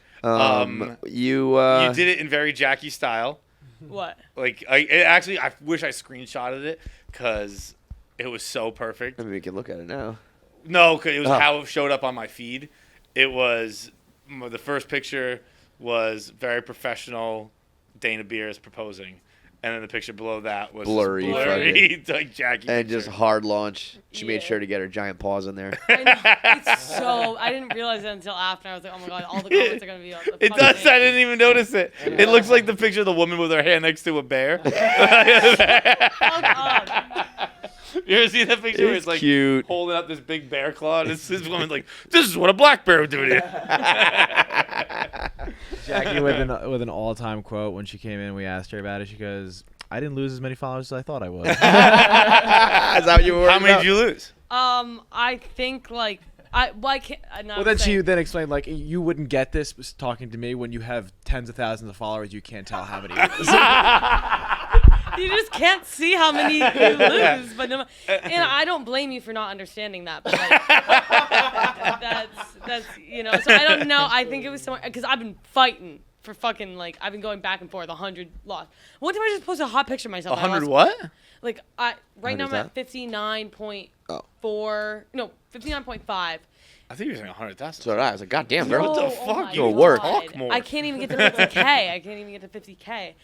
B: You
A: did it in very Jackie style.
E: What?
A: Like, I wish I screenshotted it because it was so perfect.
B: I mean, we can look at it now.
A: No, 'cause it was how it showed up on my feed. It was the first picture was very professional. Dana Beers proposing, and then the picture below that was
B: blurry
A: like Jackie,
B: and just hard launch. She made sure to get her giant paws in there.
E: I know. It's I didn't realize it until after. I was like, oh my god, all the comments are gonna be on the
A: It does. I didn't even notice it. It looks like the picture of the woman with her hand next to a bear. You ever see that picture where it's like
B: cute.
A: Holding up this big bear claw? And this woman's like, this is what a black bear would do to you.
D: Jackie with an all-time quote when she came in. We asked her about it. She goes, "I didn't lose as many followers as I thought I would."
B: Is that what you were?
A: How many did you lose?
E: I think I can't.
D: Well, then she explained like you wouldn't get this talking to me when you have tens of thousands of followers. You can't tell how many.
E: You just can't see how many you lose, and I don't blame you for not understanding that. But that's So I don't know. I think it was somewhere because I've been fighting for fucking I've been going back and forth. 100 lost. One time I just posted a hot picture of myself.
A: 100 what?
E: Like right now I'm at 59.4. No, 59.5.
A: I think you were saying 100,000.
B: So I was like, God damn, girl.
A: What the fuck?
B: You'll work.
A: Talk more.
E: I can't even get to 50K. I can't even get to 50K.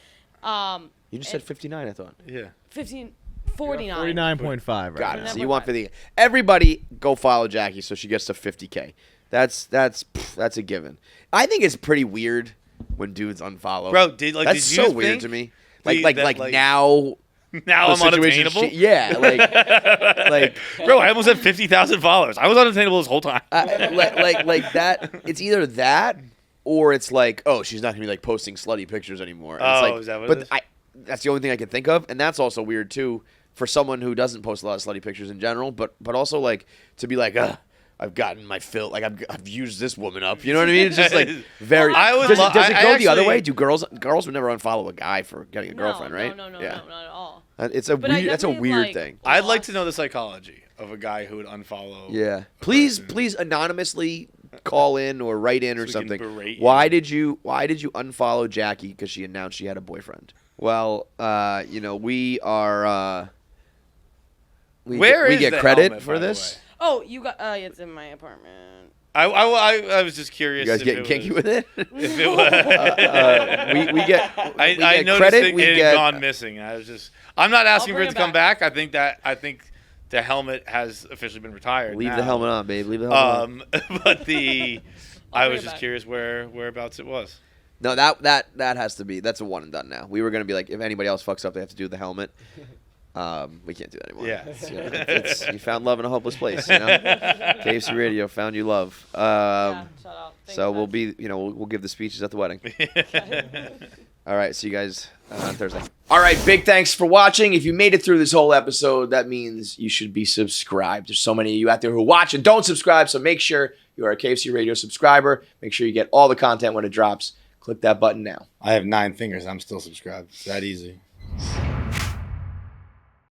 B: You just said 59, I thought.
A: Yeah.
E: 49.
D: 49.5. Right?
B: Got it. So you want 50. Everybody go follow Jackie so she gets to 50K. That's a given. I think it's pretty weird when dudes unfollow.
A: Bro, did you
B: so
A: think
B: weird to me.
A: Now I'm unattainable.
B: Yeah,
A: bro, I almost had 50,000 followers. I was unattainable this whole time.
B: like that. It's either that or it's like, oh, she's not gonna be posting slutty pictures anymore. And
A: is that what it is?
B: That's the only thing I can think of, and that's also weird too for someone who doesn't post a lot of slutty pictures in general. But also to be like, I've gotten my fill. Like I've used this woman up. You know what I mean? It's just very. Does it go the other way? Do girls would never unfollow a guy for getting a girlfriend, right?
E: No, not at all.
B: It's a weird. That's a weird thing.
A: I'd like to know the psychology of a guy who would unfollow.
B: Yeah. Please anonymously call in or write in or something.
A: Why
B: did you unfollow Jackie because she announced she had a boyfriend? Well, we are. We get credit
A: helmet,
B: for this.
E: Oh, you got? It's in my apartment.
A: I was just curious.
B: You guys getting kinky with it?
A: If it was,
B: we get.
A: I noticed
B: credit.
A: it had gone missing. I'm not asking for it to come back. I think the helmet has officially been retired.
B: Leave
A: now.
B: the helmet on, babe. Leave the helmet on.
A: But I was just curious whereabouts it was.
B: No, that has to be. That's a one and done now. We were gonna be like, if anybody else fucks up, they have to do the helmet. We can't do that anymore.
A: Yeah.
B: You found love in a hopeless place. KFC Radio found you love.
E: Shout out. Thanks,
B: so we'll be, we'll give the speeches at the wedding. All right, see you guys on Thursday. All right, big thanks for watching. If you made it through this whole episode, that means you should be subscribed. There's so many of you out there who watch and don't subscribe, so make sure you are a KFC Radio subscriber. Make sure you get all the content when it drops. Click that button now.
A: I have 9 fingers. I'm still subscribed. It's that easy.